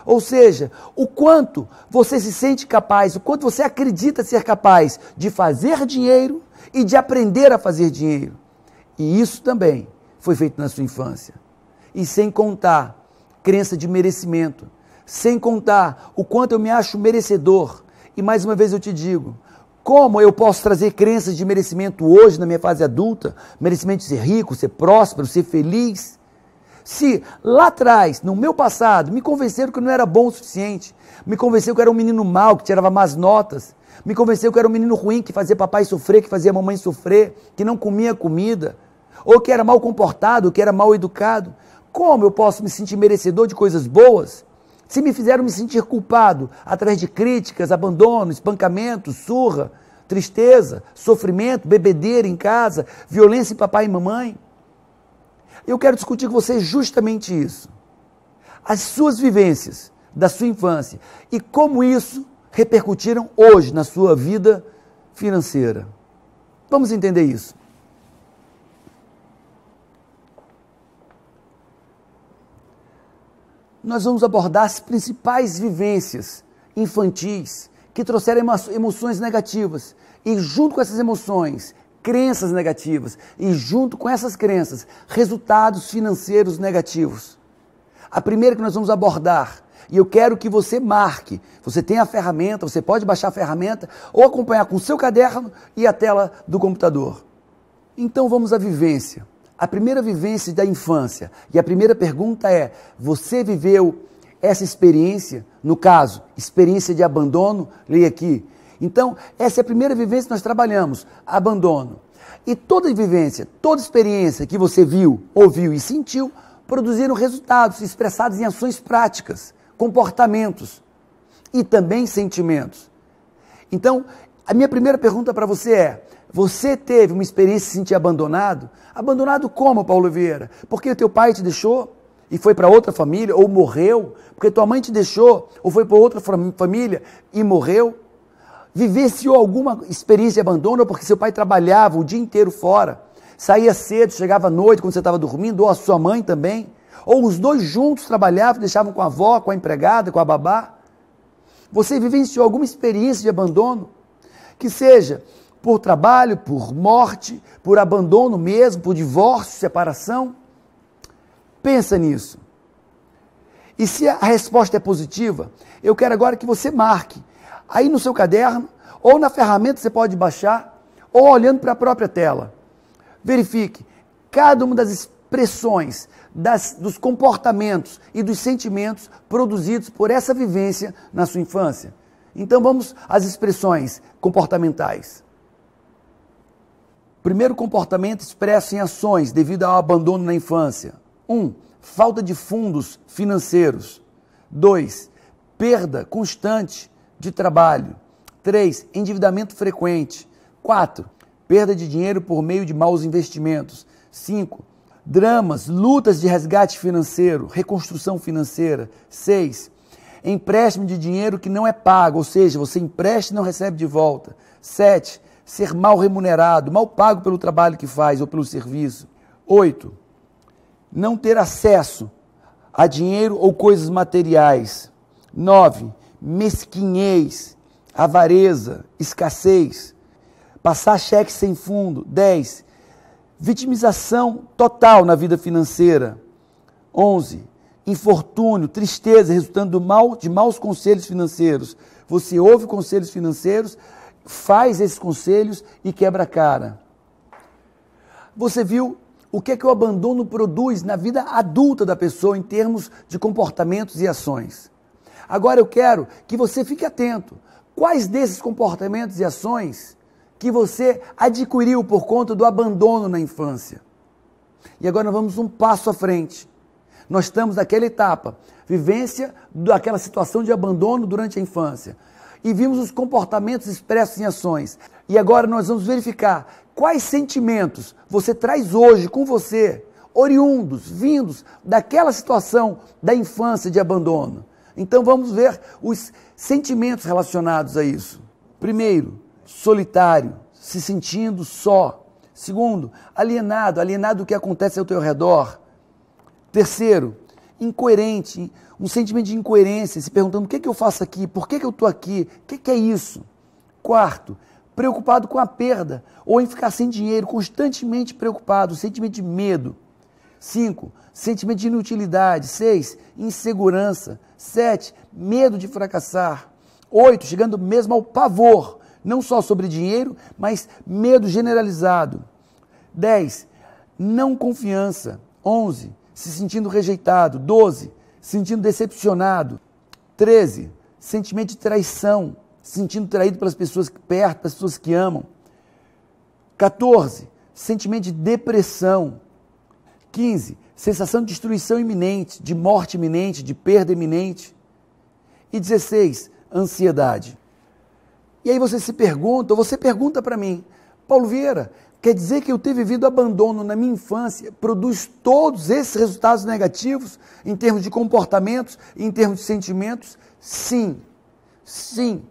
Ou seja, o quanto você se sente capaz, o quanto você acredita ser capaz de fazer dinheiro e de aprender a fazer dinheiro. E isso também foi feito na sua infância. E sem contar crença de merecimento, sem contar o quanto eu me acho merecedor. E mais uma vez eu te digo, como eu posso trazer crenças de merecimento hoje na minha fase adulta, merecimento de ser rico, ser próspero, ser feliz, se lá atrás, no meu passado, me convenceram que eu não era bom o suficiente, me convenceram que eu era um menino mau, que tirava más notas, me convenceram que eu era um menino ruim, que fazia papai sofrer, que fazia mamãe sofrer, que não comia comida, ou que era mal comportado, que era mal educado. Como eu posso me sentir merecedor de coisas boas, se me fizeram me sentir culpado através de críticas, abandono, espancamento, surra, tristeza, sofrimento, bebedeira em casa, violência em papai e mamãe? Eu quero discutir com você justamente isso. As suas vivências da sua infância e como isso repercutiram hoje na sua vida financeira. Vamos entender isso. Nós vamos abordar as principais vivências infantis que trouxeram emoções negativas. E junto com essas emoções, crenças negativas. E junto com essas crenças, resultados financeiros negativos. A primeira que nós vamos abordar, e eu quero que você marque, você tem a ferramenta, você pode baixar a ferramenta ou acompanhar com o seu caderno e a tela do computador. Então vamos à vivência. A primeira vivência da infância, e a primeira pergunta é, você viveu essa experiência? No caso, experiência de abandono, leia aqui. Então, essa é a primeira vivência que nós trabalhamos, abandono. E toda vivência, toda experiência que você viu, ouviu e sentiu, produziram resultados expressados em ações práticas, comportamentos e também sentimentos. Então, a minha primeira pergunta para você é, você teve uma experiência de se sentir abandonado? Abandonado como, Paulo Vieira? Porque o teu pai te deixou e foi para outra família ou morreu? Porque tua mãe te deixou ou foi para outra família e morreu? Vivenciou alguma experiência de abandono porque seu pai trabalhava o dia inteiro fora, saía cedo, chegava à noite quando você estava dormindo, ou a sua mãe também? Ou os dois juntos trabalhavam, deixavam com a avó, com a empregada, com a babá? Você vivenciou alguma experiência de abandono? Que seja por trabalho, por morte, por abandono mesmo, por divórcio, separação? Pensa nisso. E se a resposta é positiva, eu quero agora que você marque aí no seu caderno, ou na ferramenta você pode baixar, ou olhando para a própria tela. Verifique cada uma das expressões, dos comportamentos e dos sentimentos produzidos por essa vivência na sua infância. Então vamos às expressões comportamentais. Primeiro comportamento expresso em ações devido ao abandono na infância. 1. Falta de fundos financeiros. 2. Perda constante de trabalho. 3. Endividamento frequente. 4. Perda de dinheiro por meio de maus investimentos. 5. Dramas, lutas de resgate financeiro, reconstrução financeira. 6. empréstimo de dinheiro que não é pago, ou seja, você empresta e não recebe de volta. 7, ser mal remunerado, mal pago pelo trabalho que faz ou pelo serviço. 8, não ter acesso a dinheiro ou coisas materiais. 9, mesquinhez, avareza, escassez, passar cheque sem fundo. 10, vitimização total na vida financeira. 11, infortúnio, tristeza resultando de maus conselhos financeiros. Você ouve conselhos financeiros, faz esses conselhos e quebra a cara. Você viu o que é que o abandono produz na vida adulta da pessoa em termos de comportamentos e ações. Agora eu quero que você fique atento. Quais desses comportamentos e ações que você adquiriu por conta do abandono na infância? E agora nós vamos um passo à frente. Nós estamos naquela etapa, vivência daquela situação de abandono durante a infância. E vimos os comportamentos expressos em ações. E agora nós vamos verificar quais sentimentos você traz hoje com você, oriundos, vindos daquela situação da infância de abandono. Então vamos ver os sentimentos relacionados a isso. Primeiro, solitário, se sentindo só. Segundo, alienado do que acontece ao teu redor. Terceiro, incoerente, um sentimento de incoerência, se perguntando o que é que eu faço aqui, por que é que eu estou aqui, o que é isso? Quarto, preocupado com a perda, ou em ficar sem dinheiro, constantemente preocupado, sentimento de medo. 5, sentimento de inutilidade. 6, insegurança. 7, medo de fracassar. 8, chegando mesmo ao pavor, não só sobre dinheiro, mas medo generalizado. 10, não confiança. 11, se sentindo rejeitado. 12, se sentindo decepcionado. 13, sentimento de traição, se sentindo traído pelas pessoas perto, pelas pessoas que amam. 14, sentimento de depressão. 15, sensação de destruição iminente, de morte iminente, de perda iminente. E 16, ansiedade. E aí você se pergunta, ou você pergunta para mim, Paulo Vieira, quer dizer que eu ter vivido abandono na minha infância produz todos esses resultados negativos em termos de comportamentos, em termos de sentimentos? Sim, sim.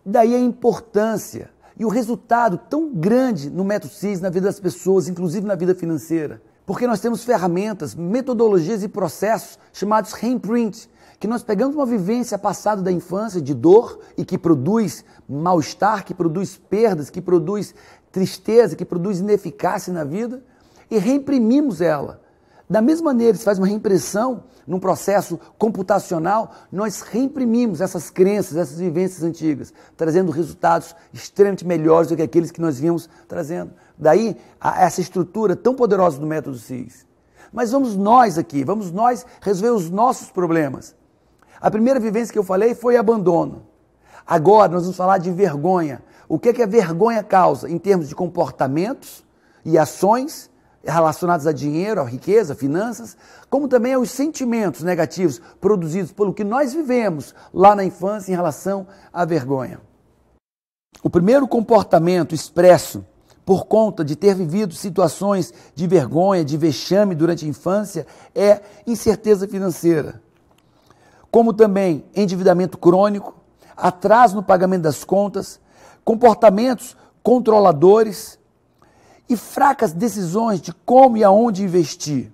Daí a importância e o resultado tão grande no método CIS, na vida das pessoas, inclusive na vida financeira. Porque nós temos ferramentas, metodologias e processos chamados reimprint, que nós pegamos uma vivência passada da infância de dor e que produz mal-estar, que produz perdas, que produz tristeza, que produz ineficácia na vida e reimprimimos ela. Da mesma maneira que se faz uma reimpressão num processo computacional, nós reimprimimos essas crenças, essas vivências antigas, trazendo resultados extremamente melhores do que aqueles que nós vínhamos trazendo. Daí, essa estrutura tão poderosa do método CIS. Mas vamos nós resolver os nossos problemas. A primeira vivência que eu falei foi abandono. Agora nós vamos falar de vergonha. O que é a vergonha causa em termos de comportamentos e ações relacionados a dinheiro, a riqueza, a finanças, como também aos sentimentos negativos produzidos pelo que nós vivemos lá na infância em relação à vergonha. O primeiro comportamento expresso por conta de ter vivido situações de vergonha, de vexame durante a infância, é incerteza financeira, como também endividamento crônico, atraso no pagamento das contas, comportamentos controladores e fracas decisões de como e aonde investir.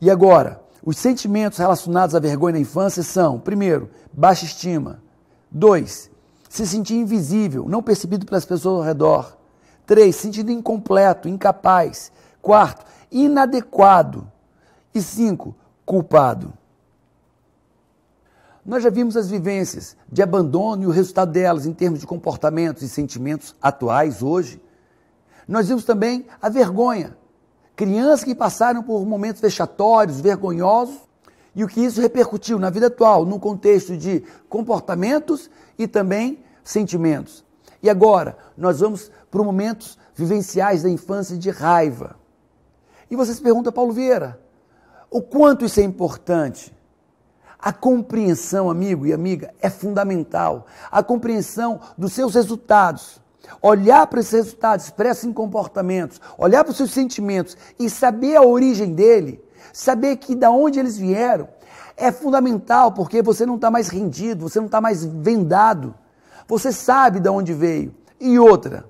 E agora, os sentimentos relacionados à vergonha na infância são, primeiro, baixa estima. 2, se sentir invisível, não percebido pelas pessoas ao redor. 3, sentido incompleto, incapaz. 4, inadequado. E 5, culpado. Nós já vimos as vivências de abandono e o resultado delas em termos de comportamentos e sentimentos atuais hoje. Nós vimos também a vergonha. Crianças que passaram por momentos vexatórios, vergonhosos, e o que isso repercutiu na vida atual, no contexto de comportamentos e também sentimentos. E agora, nós vamos para momentos vivenciais da infância de raiva. E você se pergunta, Paulo Vieira, o quanto isso é importante? A compreensão, amigo e amiga, é fundamental. A compreensão dos seus resultados. Olhar para esses resultados expressos em comportamentos, olhar para os seus sentimentos e saber a origem dele, saber que de onde eles vieram, É fundamental porque você não está mais rendido, você não está mais vendado. Você sabe de onde veio. E outra,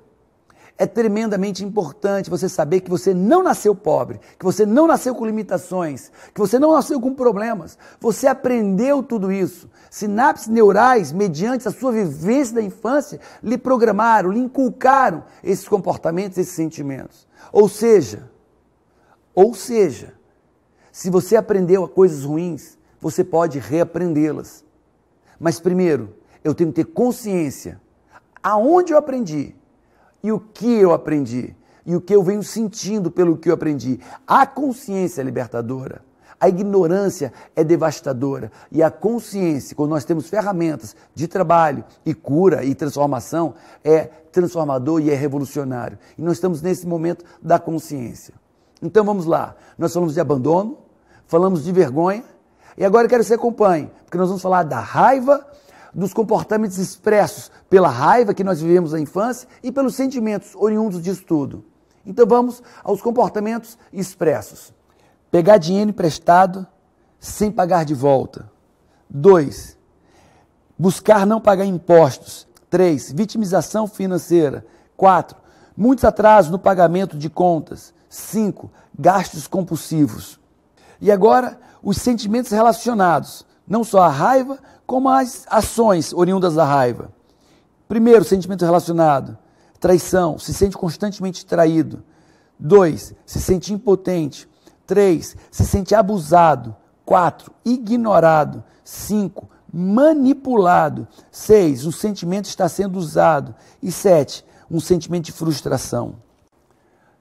é tremendamente importante você saber que você não nasceu pobre, que você não nasceu com limitações, que você não nasceu com problemas. Você aprendeu tudo isso. Sinapses neurais, mediante a sua vivência da infância, lhe programaram, lhe inculcaram esses comportamentos, esses sentimentos. Ou seja, se você aprendeu coisas ruins, você pode reaprendê-las. Mas primeiro, eu tenho que ter consciência aonde eu aprendi e o que eu aprendi e o que eu venho sentindo pelo que eu aprendi. A consciência é libertadora. A ignorância é devastadora. E a consciência, quando nós temos ferramentas de trabalho e cura e transformação, é transformador e é revolucionário. E nós estamos nesse momento da consciência. Então vamos lá. Nós falamos de abandono, falamos de vergonha, e agora eu quero que você acompanhe, porque nós vamos falar da raiva, dos comportamentos expressos pela raiva que nós vivemos na infância e pelos sentimentos oriundos disso tudo. Então vamos aos comportamentos expressos. Pegar dinheiro emprestado sem pagar de volta. 2. Buscar não pagar impostos. 3. Vitimização financeira. 4. Muitos atrasos no pagamento de contas. 5. Gastos compulsivos. E agora, os sentimentos relacionados, não só a raiva, como as ações oriundas da raiva. Primeiro sentimento relacionado, traição, se sente constantemente traído. 2, se sente impotente. 3, se sente abusado. 4, ignorado. 5, manipulado. 6, um sentimento está sendo usado. E 7, um sentimento de frustração.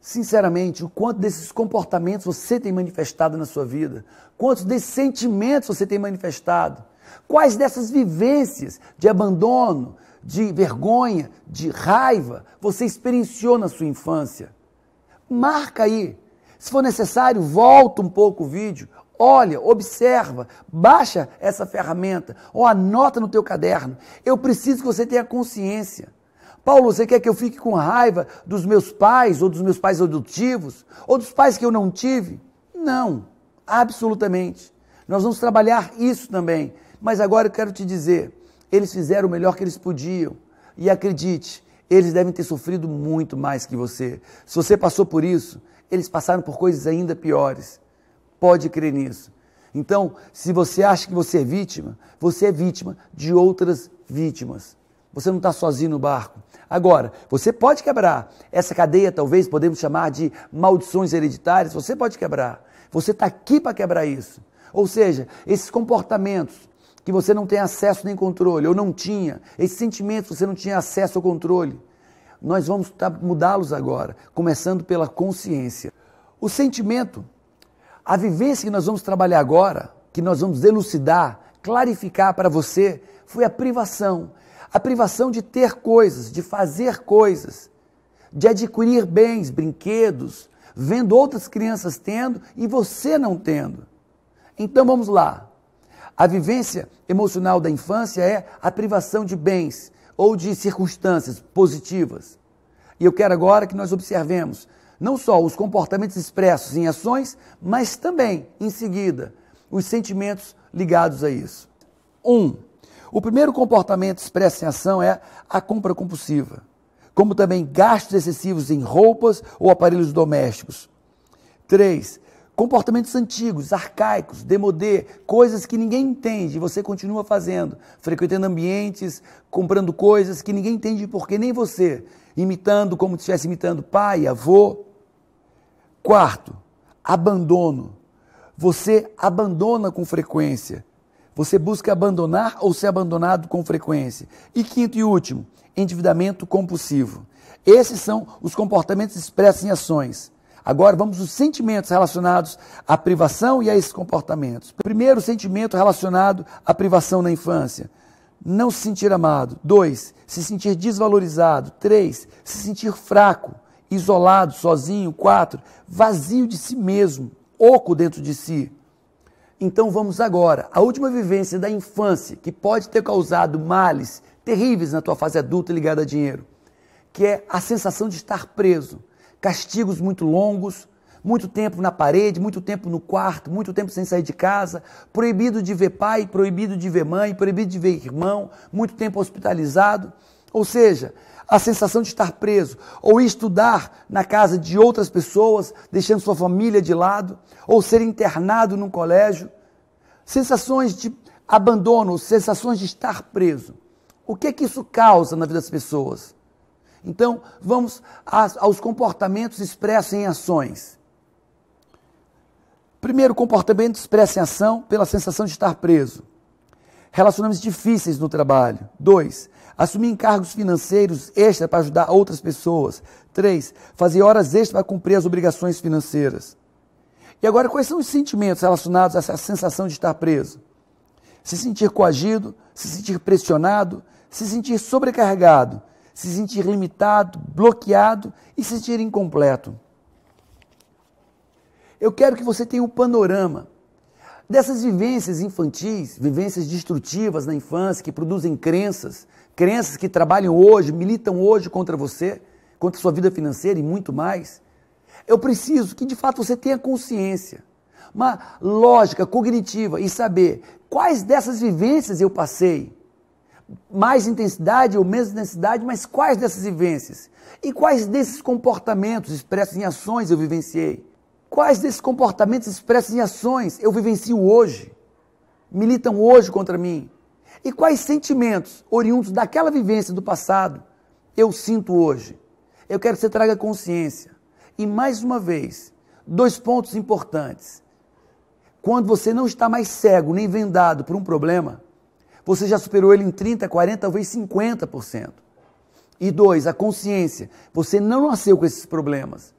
Sinceramente, o quanto desses comportamentos você tem manifestado na sua vida? Quantos desses sentimentos você tem manifestado? Quais dessas vivências de abandono, de vergonha, de raiva você experienciou na sua infância? Marca aí. Se for necessário, volta um pouco o vídeo, olha, observa, baixa essa ferramenta ou anota no teu caderno. Eu preciso que você tenha consciência. Paulo, você quer que eu fique com raiva dos meus pais ou dos meus pais adotivos ou dos pais que eu não tive? Não, absolutamente. Nós vamos trabalhar isso também. Mas agora eu quero te dizer, eles fizeram o melhor que eles podiam. E acredite, eles devem ter sofrido muito mais que você. Se você passou por isso, eles passaram por coisas ainda piores. Pode crer nisso. Então, se você acha que você é vítima de outras vítimas. Você não está sozinho no barco. Agora, você pode quebrar. Essa cadeia, talvez, podemos chamar de maldições hereditárias, você pode quebrar. Você está aqui para quebrar isso. Ou seja, esses comportamentos que você não tem acesso nem controle, ou não tinha, esses sentimentos que você não tinha acesso ou controle, nós vamos mudá-los agora, começando pela consciência. O sentimento, a vivência que nós vamos trabalhar agora, que nós vamos elucidar, clarificar para você, foi a privação. A privação de ter coisas, de fazer coisas, de adquirir bens, brinquedos, vendo outras crianças tendo e você não tendo. Então vamos lá. A vivência emocional da infância é a privação de bens ou de circunstâncias positivas. E eu quero agora que nós observemos não só os comportamentos expressos em ações, mas também, em seguida, os sentimentos ligados a isso. 1. O primeiro comportamento expresso em ação é a compra compulsiva, como também gastos excessivos em roupas ou aparelhos domésticos. 3. Comportamentos antigos, arcaicos, demodê, coisas que ninguém entende e você continua fazendo, frequentando ambientes, comprando coisas que ninguém entende porque nem você, imitando como se estivesse imitando pai, avô. 4. Abandono. Você abandona com frequência. Você busca abandonar ou ser abandonado com frequência. E 5º e último, endividamento compulsivo. Esses são os comportamentos expressos em ações. Agora vamos aos sentimentos relacionados à privação e a esses comportamentos. Primeiro sentimento relacionado à privação na infância. Não se sentir amado. 2, se sentir desvalorizado. 3, se sentir fraco, isolado, sozinho. 4, vazio de si mesmo, oco dentro de si. Então vamos agora, a última vivência da infância que pode ter causado males terríveis na tua fase adulta ligada a dinheiro, que é a sensação de estar preso. Castigos muito longos, muito tempo na parede, muito tempo no quarto, muito tempo sem sair de casa, proibido de ver pai, proibido de ver mãe, proibido de ver irmão, muito tempo hospitalizado. Ou seja, a sensação de estar preso, ou estudar na casa de outras pessoas, deixando sua família de lado, ou ser internado num colégio, sensações de abandono, sensações de estar preso. O que é que isso causa na vida das pessoas? Então, vamos aos comportamentos expressos em ações. Primeiro, comportamento expresso em ação pela sensação de estar preso. Relacionamentos difíceis no trabalho. 2. Assumir encargos financeiros extra para ajudar outras pessoas. 3. Fazer horas extras para cumprir as obrigações financeiras. E agora, quais são os sentimentos relacionados a essa sensação de estar preso? Se sentir coagido, se sentir pressionado, se sentir sobrecarregado, se sentir limitado, bloqueado e se sentir incompleto. Eu quero que você tenha um panorama dessas vivências infantis, vivências destrutivas na infância, que produzem crenças que trabalham hoje, militam hoje contra você, contra a sua vida financeira e muito mais. Eu preciso que de fato você tenha consciência, uma lógica cognitiva e saber quais dessas vivências eu passei, mais intensidade ou menos intensidade, mas quais dessas vivências? E quais desses comportamentos expressos em ações eu vivenciei? Quais desses comportamentos expressos em ações eu vivencio hoje? Militam hoje contra mim? E quais sentimentos oriundos daquela vivência do passado eu sinto hoje? Eu quero que você traga consciência. E mais uma vez, 2 pontos importantes. Quando você não está mais cego nem vendado por um problema, você já superou ele em 30%, 40%, talvez 50%. E 2, a consciência. Você não nasceu com esses problemas.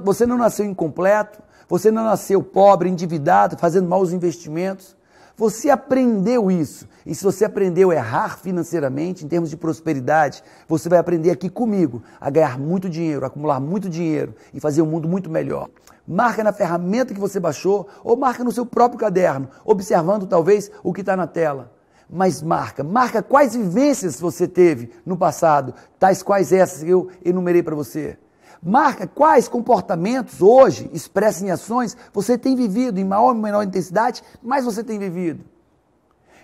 Você não nasceu incompleto, você não nasceu pobre, endividado, fazendo maus investimentos. Você aprendeu isso. E se você aprendeu a errar financeiramente, em termos de prosperidade, você vai aprender aqui comigo a ganhar muito dinheiro, a acumular muito dinheiro e fazer um mundo muito melhor. Marca na ferramenta que você baixou ou marca no seu próprio caderno, observando talvez o que está na tela. Mas marca quais vivências você teve no passado, tais quais essas que eu enumerei para você. Marca quais comportamentos hoje, expressos em ações, você tem vivido em maior ou menor intensidade, mas você tem vivido.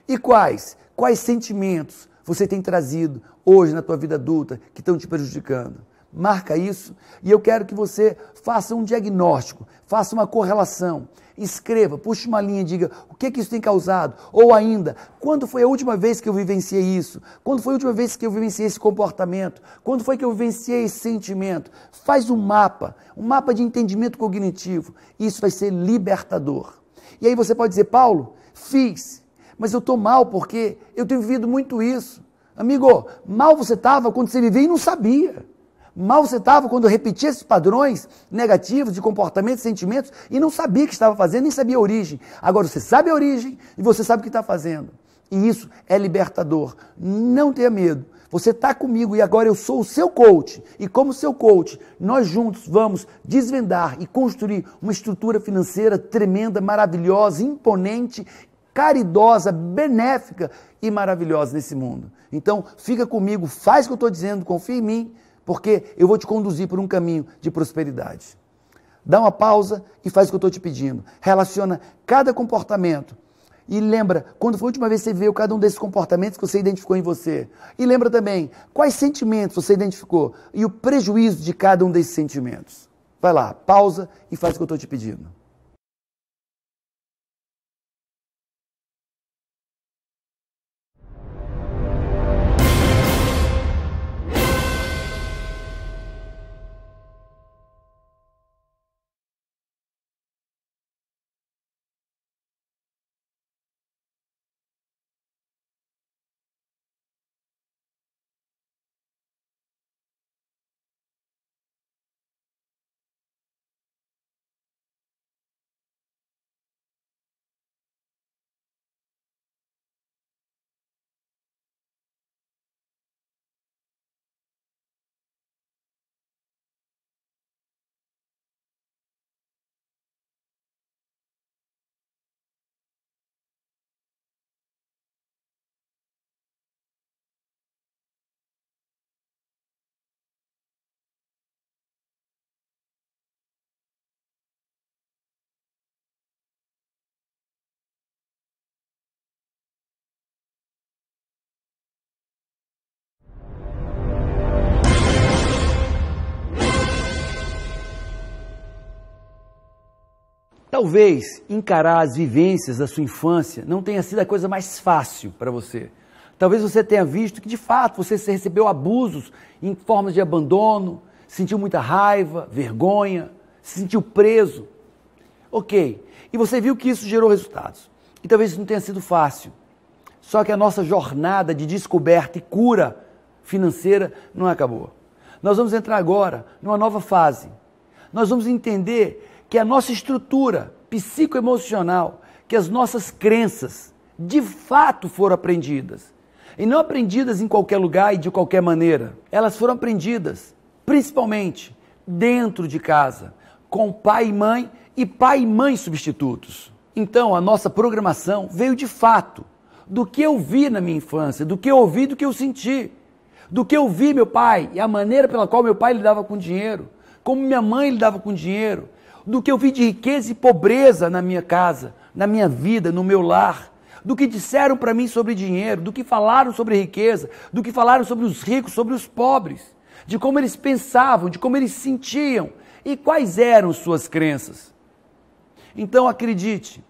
E quais sentimentos você tem trazido hoje na tua vida adulta que estão te prejudicando. Marca isso e eu quero que você faça um diagnóstico, faça uma correlação. Escreva, puxe uma linha e diga o que isso tem causado. Ou ainda, quando foi a última vez que eu vivenciei isso? Quando foi a última vez que eu vivenciei esse comportamento? Quando foi que eu vivenciei esse sentimento? Faz um mapa de entendimento cognitivo. Isso vai ser libertador. E aí você pode dizer, Paulo, fiz, mas eu estou mal porque eu tenho vivido muito isso. Amigo, mal você estava quando você vivia e não sabia. Mal você estava quando eu repetia esses padrões negativos de comportamentos, sentimentos e não sabia o que estava fazendo, nem sabia a origem. Agora você sabe a origem e você sabe o que está fazendo. E isso é libertador. Não tenha medo. Você está comigo e agora eu sou o seu coach. E como seu coach, nós juntos vamos desvendar e construir uma estrutura financeira tremenda, maravilhosa, imponente, caridosa, benéfica e maravilhosa nesse mundo. Então, fica comigo, faz o que eu estou dizendo, confia em mim, porque eu vou te conduzir por um caminho de prosperidade. Dá uma pausa e faz o que eu estou te pedindo. Relaciona cada comportamento. E lembra, quando foi a última vez que você viu cada um desses comportamentos que você identificou em você. E lembra também, quais sentimentos você identificou e o prejuízo de cada um desses sentimentos. Vai lá, pausa e faz o que eu estou te pedindo. Talvez encarar as vivências da sua infância não tenha sido a coisa mais fácil para você. Talvez você tenha visto que, de fato, você recebeu abusos em formas de abandono, sentiu muita raiva, vergonha, se sentiu preso. Ok. E você viu que isso gerou resultados. E talvez isso não tenha sido fácil. Só que a nossa jornada de descoberta e cura financeira não acabou. Nós vamos entrar agora numa nova fase. Nós vamos entender que a nossa estrutura psicoemocional, que as nossas crenças, de fato foram aprendidas. E não aprendidas em qualquer lugar e de qualquer maneira. Elas foram aprendidas, principalmente, dentro de casa, com pai e mãe substitutos. Então, a nossa programação veio de fato do que eu vi na minha infância, do que eu ouvi, do que eu senti, do que eu vi meu pai e a maneira pela qual meu pai lidava com dinheiro, como minha mãe lidava com dinheiro, do que eu vi de riqueza e pobreza na minha casa, na minha vida, no meu lar, do que disseram para mim sobre dinheiro, do que falaram sobre riqueza, do que falaram sobre os ricos, sobre os pobres, de como eles pensavam, de como eles sentiam e quais eram suas crenças. Então acredite,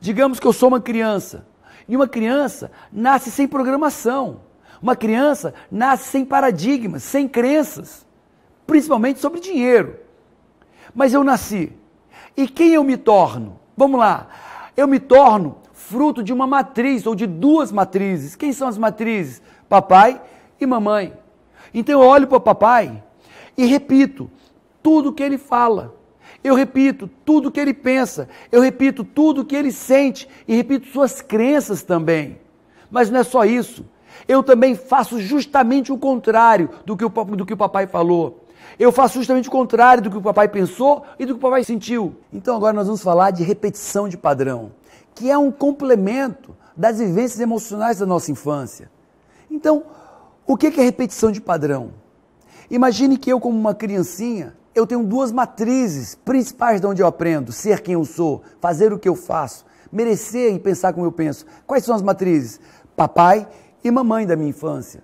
digamos que eu sou uma criança, e uma criança nasce sem programação, uma criança nasce sem paradigmas, sem crenças, principalmente sobre dinheiro. Mas eu nasci. E quem eu me torno? Vamos lá. Eu me torno fruto de uma matriz ou de duas matrizes. Quem são as matrizes? Papai e mamãe. Então eu olho para o papai e repito tudo que ele fala. Eu repito tudo que ele pensa. Eu repito tudo que ele sente e repito suas crenças também. Mas não é só isso. Eu também faço justamente o contrário do que o papai falou. Eu faço justamente o contrário do que o papai pensou e do que o papai sentiu. Então agora nós vamos falar de repetição de padrão, que é um complemento das vivências emocionais da nossa infância. Então, o que é repetição de padrão? Imagine que eu, como uma criancinha, eu tenho duas matrizes principais de onde eu aprendo, ser quem eu sou, fazer o que eu faço, merecer e pensar como eu penso. Quais são as matrizes? Papai e mamãe da minha infância.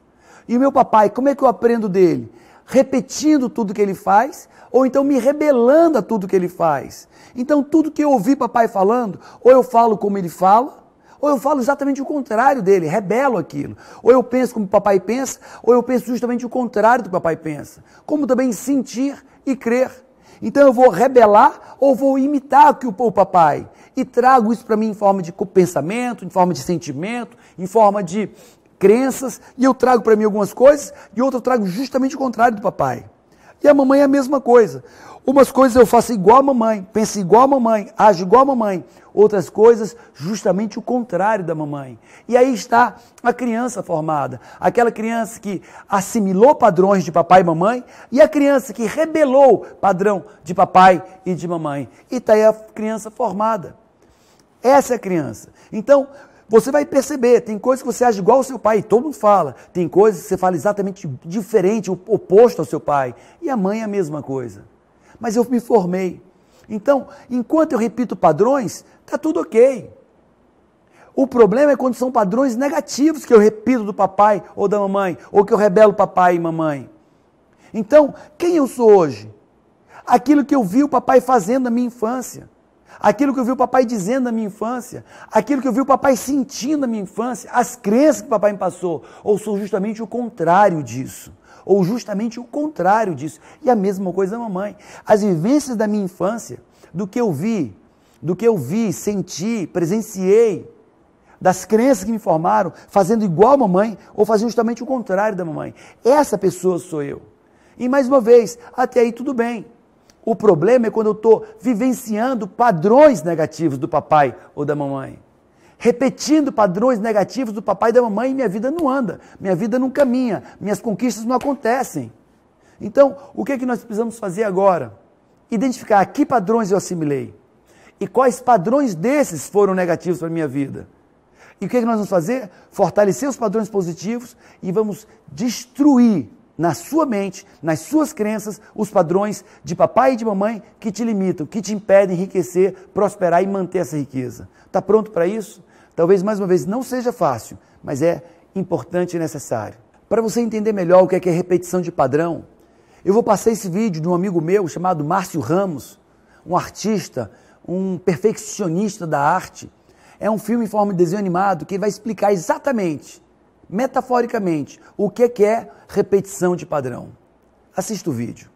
E o meu papai, como é que eu aprendo dele? Repetindo tudo que ele faz, ou então me rebelando a tudo que ele faz. Então tudo que eu ouvi papai falando, ou eu falo como ele fala, ou eu falo exatamente o contrário dele, rebelo aquilo. Ou eu penso como o papai pensa, ou eu penso justamente o contrário do que o papai pensa. Como também sentir e crer. Então eu vou rebelar ou vou imitar o papai. E trago isso para mim em forma de pensamento, em forma de sentimento, em forma de crenças, e eu trago para mim algumas coisas, e outras eu trago justamente o contrário do papai. E a mamãe é a mesma coisa. Umas coisas eu faço igual a mamãe, penso igual a mamãe, ajo igual a mamãe. Outras coisas, justamente o contrário da mamãe. E aí está a criança formada. Aquela criança que assimilou padrões de papai e mamãe, e a criança que rebelou padrão de papai e de mamãe. E está aí a criança formada. Essa é a criança. Então, você vai perceber, tem coisas que você age igual ao seu pai, todo mundo fala. Tem coisas que você fala exatamente diferente, oposto ao seu pai. E a mãe é a mesma coisa. Mas eu me formei. Então, enquanto eu repito padrões, está tudo ok. O problema é quando são padrões negativos que eu repito do papai ou da mamãe, ou que eu rebelo papai e mamãe. Então, quem eu sou hoje? Aquilo que eu vi o papai fazendo na minha infância. Aquilo que eu vi o papai dizendo na minha infância, aquilo que eu vi o papai sentindo na minha infância, as crenças que o papai me passou, ou sou justamente o contrário disso, ou justamente o contrário disso. E a mesma coisa a mamãe. As vivências da minha infância, do que eu vi, senti, presenciei, das crenças que me formaram, fazendo igual a mamãe, ou fazendo justamente o contrário da mamãe. Essa pessoa sou eu. E mais uma vez, até aí tudo bem. O problema é quando eu estou vivenciando padrões negativos do papai ou da mamãe. Repetindo padrões negativos do papai e da mamãe, minha vida não anda, minha vida não caminha, minhas conquistas não acontecem. Então, o que é que nós precisamos fazer agora? Identificar que padrões eu assimilei e quais padrões desses foram negativos para a minha vida. E o que é que nós vamos fazer? Fortalecer os padrões positivos e vamos destruir na sua mente, nas suas crenças, os padrões de papai e de mamãe que te limitam, que te impedem enriquecer, prosperar e manter essa riqueza. Está pronto para isso? Talvez, mais uma vez, não seja fácil, mas é importante e necessário. Para você entender melhor o que é repetição de padrão, eu vou passar esse vídeo de um amigo meu chamado Márcio Ramos, um artista, um perfeccionista da arte, é um filme em forma de desenho animado que vai explicar exatamente, metaforicamente, o que é repetição de padrão. Assista o vídeo.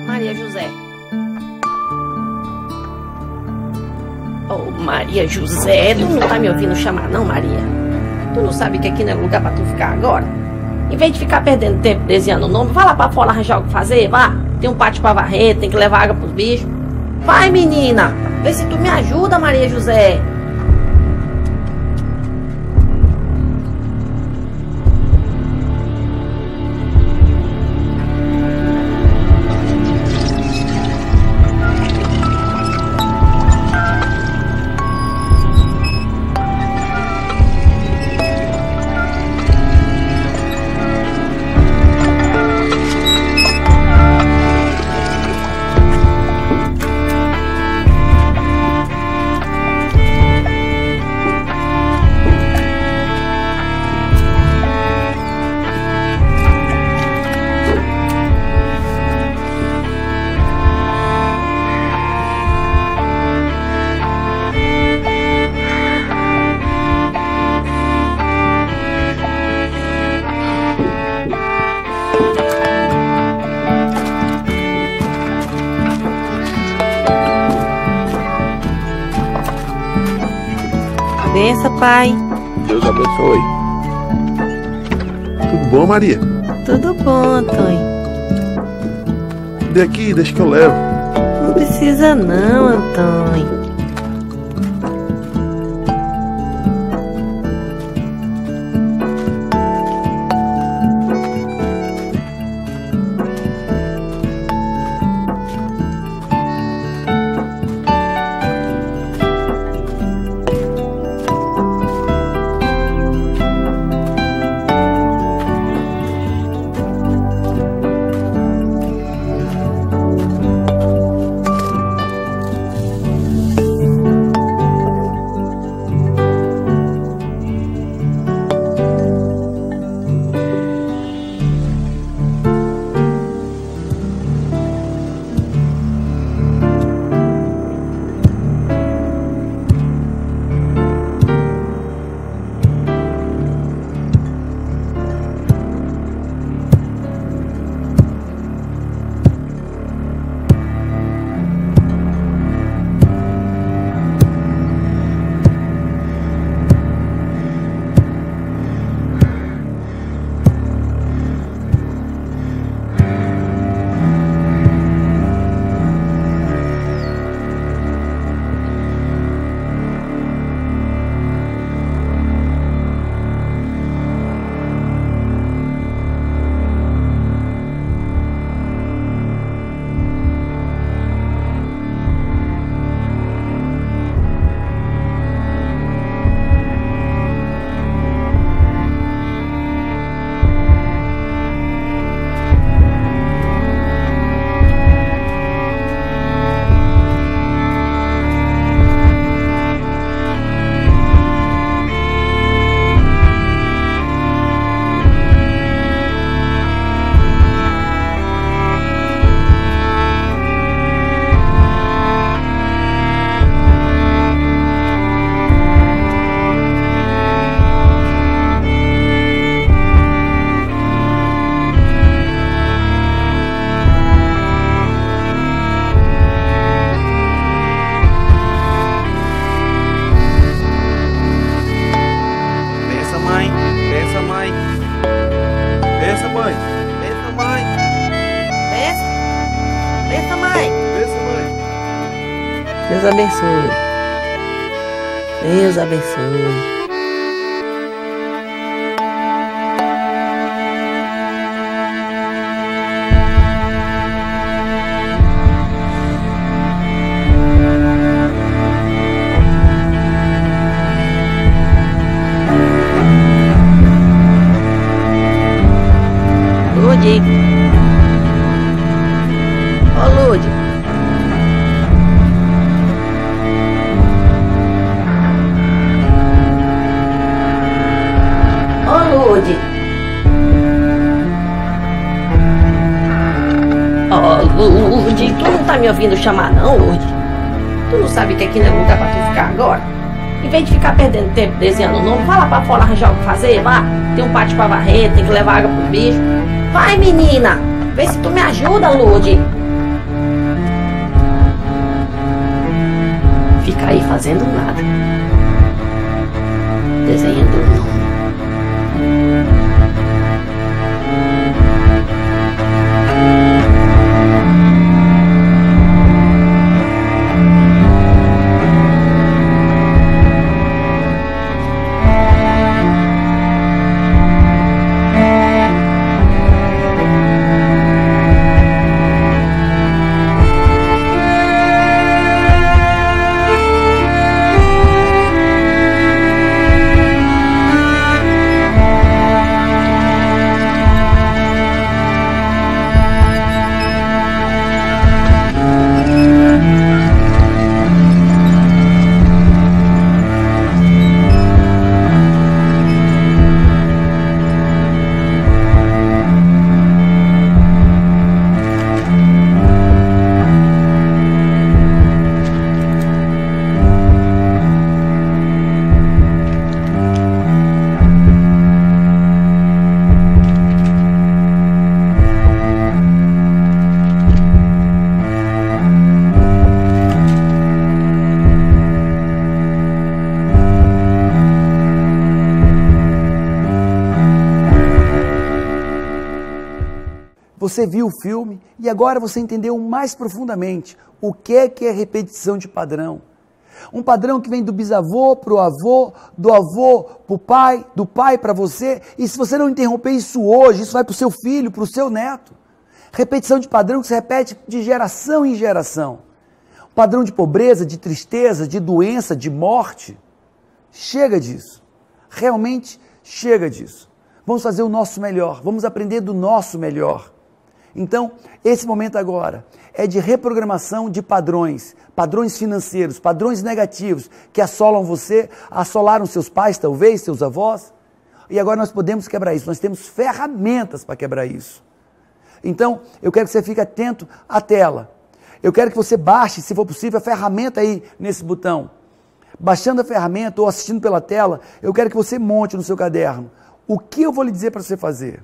Maria José. Oh, Maria José, tu não tá me ouvindo chamar não, Maria? Tu não sabe que aqui não é lugar pra tu ficar agora? Em vez de ficar perdendo tempo desenhando o nome, vai lá pra fora arranjar o que fazer, vá. Tem um pátio pra varrer, tem que levar água pros bichos. Vai, menina, vê se tu me ajuda, Maria José. Benção, pai. Deus abençoe. Tudo bom, Maria? Tudo bom, Antônio. Dê aqui, deixa que eu levo. Não precisa não, Antônio. abençoe. Deus abençoe. Lude. Ô, Lude. Ô, Lude. Ô, Lude, tu não tá me ouvindo chamar não, Lude? Tu não sabe que aqui não é lugar pra tu ficar agora? Em vez de ficar perdendo tempo desenhando o nome, vai lá pra fora arranjar o que fazer, vá. Tem um pátio pra varrer, tem que levar água pro bicho. Vai, menina! Vê se tu me ajuda, Lude. Fica aí fazendo nada. Desenhando o nome. Você viu o filme e agora você entendeu mais profundamente o que é repetição de padrão. Um padrão que vem do bisavô para o avô, do avô para o pai, do pai para você. E se você não interromper isso hoje, isso vai para o seu filho, para o seu neto. Repetição de padrão que se repete de geração em geração. Padrão de pobreza, de tristeza, de doença, de morte. Chega disso. Realmente chega disso. Vamos fazer o nosso melhor. Vamos aprender do nosso melhor. Então, esse momento agora é de reprogramação de padrões, padrões financeiros, padrões negativos que assolam você, assolaram seus pais talvez, seus avós, e agora nós podemos quebrar isso, nós temos ferramentas para quebrar isso. Então, eu quero que você fique atento à tela, eu quero que você baixe, se for possível, a ferramenta aí nesse botão. Baixando a ferramenta ou assistindo pela tela, eu quero que você monte no seu caderno o que eu vou lhe dizer para você fazer.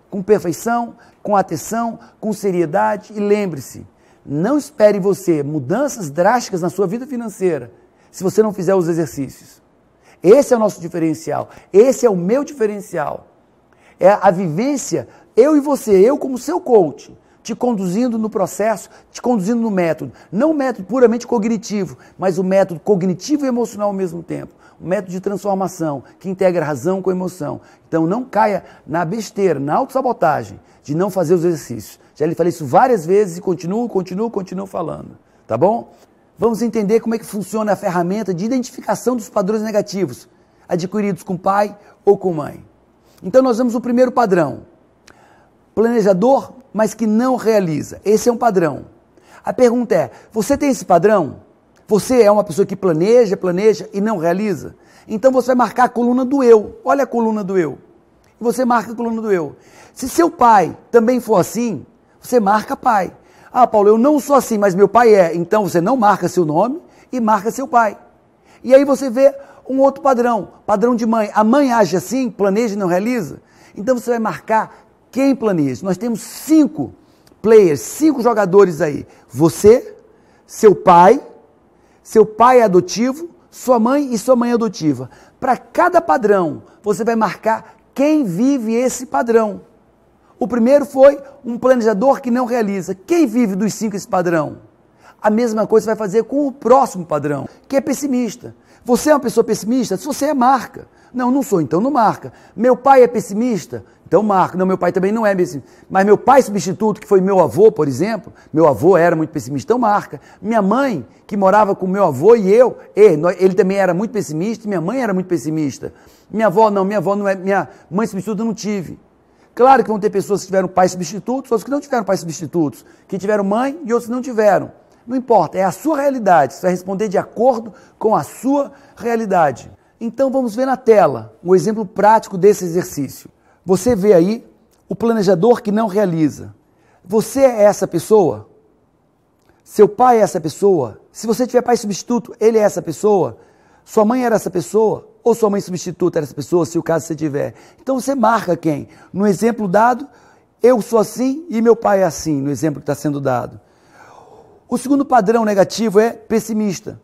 Com perfeição, com atenção, com seriedade, e lembre-se, não espere você mudanças drásticas na sua vida financeira se você não fizer os exercícios. Esse é o nosso diferencial, esse é o meu diferencial. É a vivência, eu e você, eu como seu coach, te conduzindo no processo, te conduzindo no método. Não o método puramente cognitivo, mas o método cognitivo e emocional ao mesmo tempo. Um método de transformação que integra razão com emoção. Então não caia na besteira, na autossabotagem de não fazer os exercícios. Já lhe falei isso várias vezes e continuo falando. Tá bom? Vamos entender como é que funciona a ferramenta de identificação dos padrões negativos adquiridos com pai ou com mãe. Então nós vemos o primeiro padrão. Planejador, mas que não realiza. Esse é um padrão. A pergunta é, você tem esse padrão? Você é uma pessoa que planeja e não realiza? Então você vai marcar a coluna do eu. Olha a coluna do eu. E você marca a coluna do eu. Se seu pai também for assim, você marca pai. Ah, Paulo, eu não sou assim, mas meu pai é. Então você não marca seu nome e marca seu pai. E aí você vê um outro padrão, padrão de mãe. A mãe age assim, planeja e não realiza? Então você vai marcar quem planeja. Nós temos 5 players, 5 jogadores aí. Você, seu pai adotivo, sua mãe e sua mãe adotiva. Para cada padrão, você vai marcar quem vive esse padrão. O primeiro foi um planejador que não realiza. Quem vive dos 5 esse padrão? A mesma coisa você vai fazer com o próximo padrão, que é pessimista. Você é uma pessoa pessimista? Se você é, marca. Não, não sou, então não marca. Meu pai é pessimista? Então marca. Não, meu pai também não é pessimista. Mas meu pai substituto, que foi meu avô, por exemplo, meu avô era muito pessimista, então marca. Minha mãe, que morava com meu avô e eu, ele também era muito pessimista, minha mãe era muito pessimista. Minha avó não é, minha mãe substituta eu não tive. Claro que vão ter pessoas que tiveram pais substitutos, outros que não tiveram pais substitutos, que tiveram mãe e outros que não tiveram. Não importa, é a sua realidade, você vai responder de acordo com a sua realidade. Então vamos ver na tela um exemplo prático desse exercício. Você vê aí o planejador que não realiza. Você é essa pessoa? Seu pai é essa pessoa? Se você tiver pai substituto, ele é essa pessoa? Sua mãe era essa pessoa? Ou sua mãe substituta era essa pessoa, se o caso você tiver? Então você marca quem? No exemplo dado, eu sou assim e meu pai é assim, no exemplo que está sendo dado. O segundo padrão negativo é pessimista.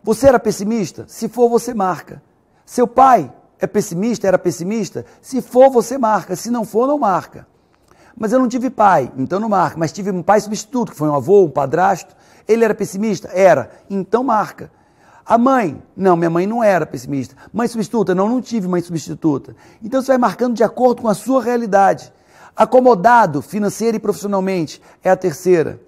Você era pessimista? Se for, você marca. Seu pai é pessimista, era pessimista? Se for, você marca. Se não for, não marca. Mas eu não tive pai, então não marca. Mas tive um pai substituto, que foi um avô, um padrasto. Ele era pessimista? Era. Então marca. A mãe? Não, minha mãe não era pessimista. Mãe substituta? Não, não tive mãe substituta. Então você vai marcando de acordo com a sua realidade. Acomodado financeira e profissionalmente é a terceira.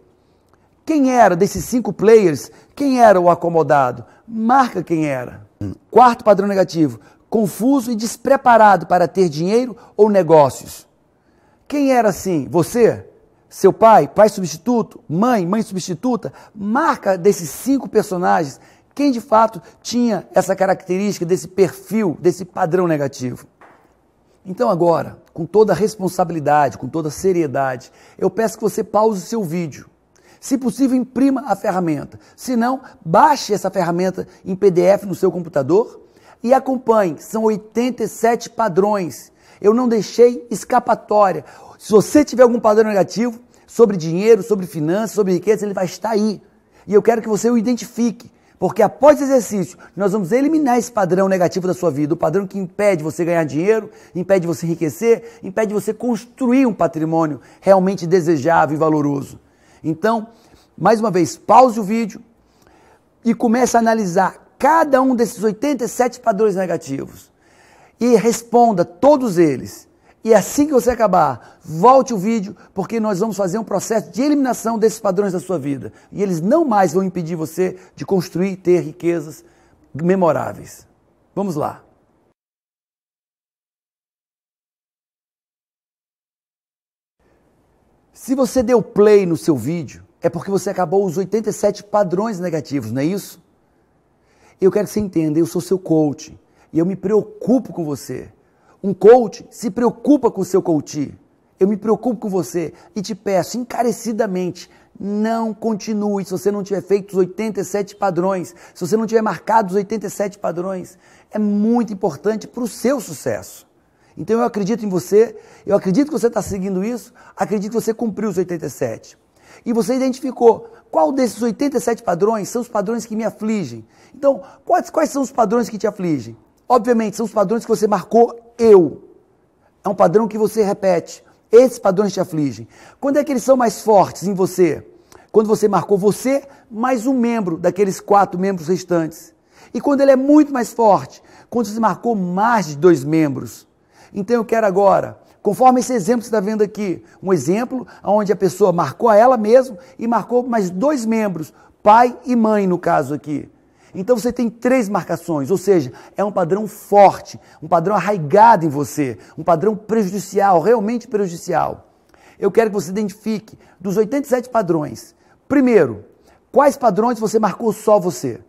Quem era desses 5 players? Quem era o acomodado? Marca quem era. Quarto padrão negativo. Confuso e despreparado para ter dinheiro ou negócios. Quem era assim? Você? Seu pai? Pai substituto? Mãe? Mãe substituta? Marca desses 5 personagens quem de fato tinha essa característica, desse perfil, desse padrão negativo. Então agora, com toda a responsabilidade, com toda a seriedade, eu peço que você pause o seu vídeo. Se possível, imprima a ferramenta. Se não, baixe essa ferramenta em PDF no seu computador e acompanhe. São 87 padrões. Eu não deixei escapatória. Se você tiver algum padrão negativo sobre dinheiro, sobre finanças, sobre riqueza, ele vai estar aí. E eu quero que você o identifique. Porque após o exercício, nós vamos eliminar esse padrão negativo da sua vida, o padrão que impede você ganhar dinheiro, impede você enriquecer, impede você construir um patrimônio realmente desejável e valoroso. Então, mais uma vez, pause o vídeo e comece a analisar cada um desses 87 padrões negativos e responda todos eles. E assim que você acabar, volte o vídeo, porque nós vamos fazer um processo de eliminação desses padrões da sua vida. E eles não mais vão impedir você de construir e ter riquezas memoráveis. Vamos lá. Se você deu play no seu vídeo, é porque você acabou os 87 padrões negativos, não é isso? Eu quero que você entenda, eu sou seu coach e eu me preocupo com você. Um coach se preocupa com o seu coach. Eu me preocupo com você e te peço encarecidamente, não continue se você não tiver feito os 87 padrões, se você não tiver marcado os 87 padrões. É muito importante para o seu sucesso. Então eu acredito em você, eu acredito que você está seguindo isso, acredito que você cumpriu os 87. E você identificou qual desses 87 padrões são os padrões que me afligem. Então, quais são os padrões que te afligem? Obviamente, são os padrões que você marcou eu. É um padrão que você repete. Esses padrões te afligem. Quando é que eles são mais fortes em você? Quando você marcou você mais um membro daqueles 4 membros restantes. E quando ele é muito mais forte? Quando você marcou mais de 2 membros. Então eu quero agora, conforme esse exemplo que você está vendo aqui, um exemplo onde a pessoa marcou a ela mesma e marcou mais 2 membros, pai e mãe no caso aqui. Então você tem 3 marcações, ou seja, é um padrão forte, um padrão arraigado em você, um padrão prejudicial, realmente prejudicial. Eu quero que você identifique dos 87 padrões. Primeiro, quais padrões você marcou só você?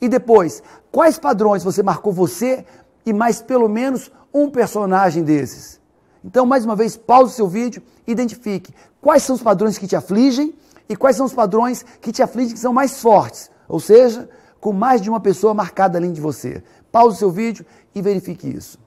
E depois, quais padrões você marcou você e mais pelo menos um personagem desses? Então, mais uma vez, pause o seu vídeo e identifique quais são os padrões que te afligem e quais são os padrões que te afligem que são mais fortes, ou seja, com mais de uma pessoa marcada além de você. Pause o seu vídeo e verifique isso.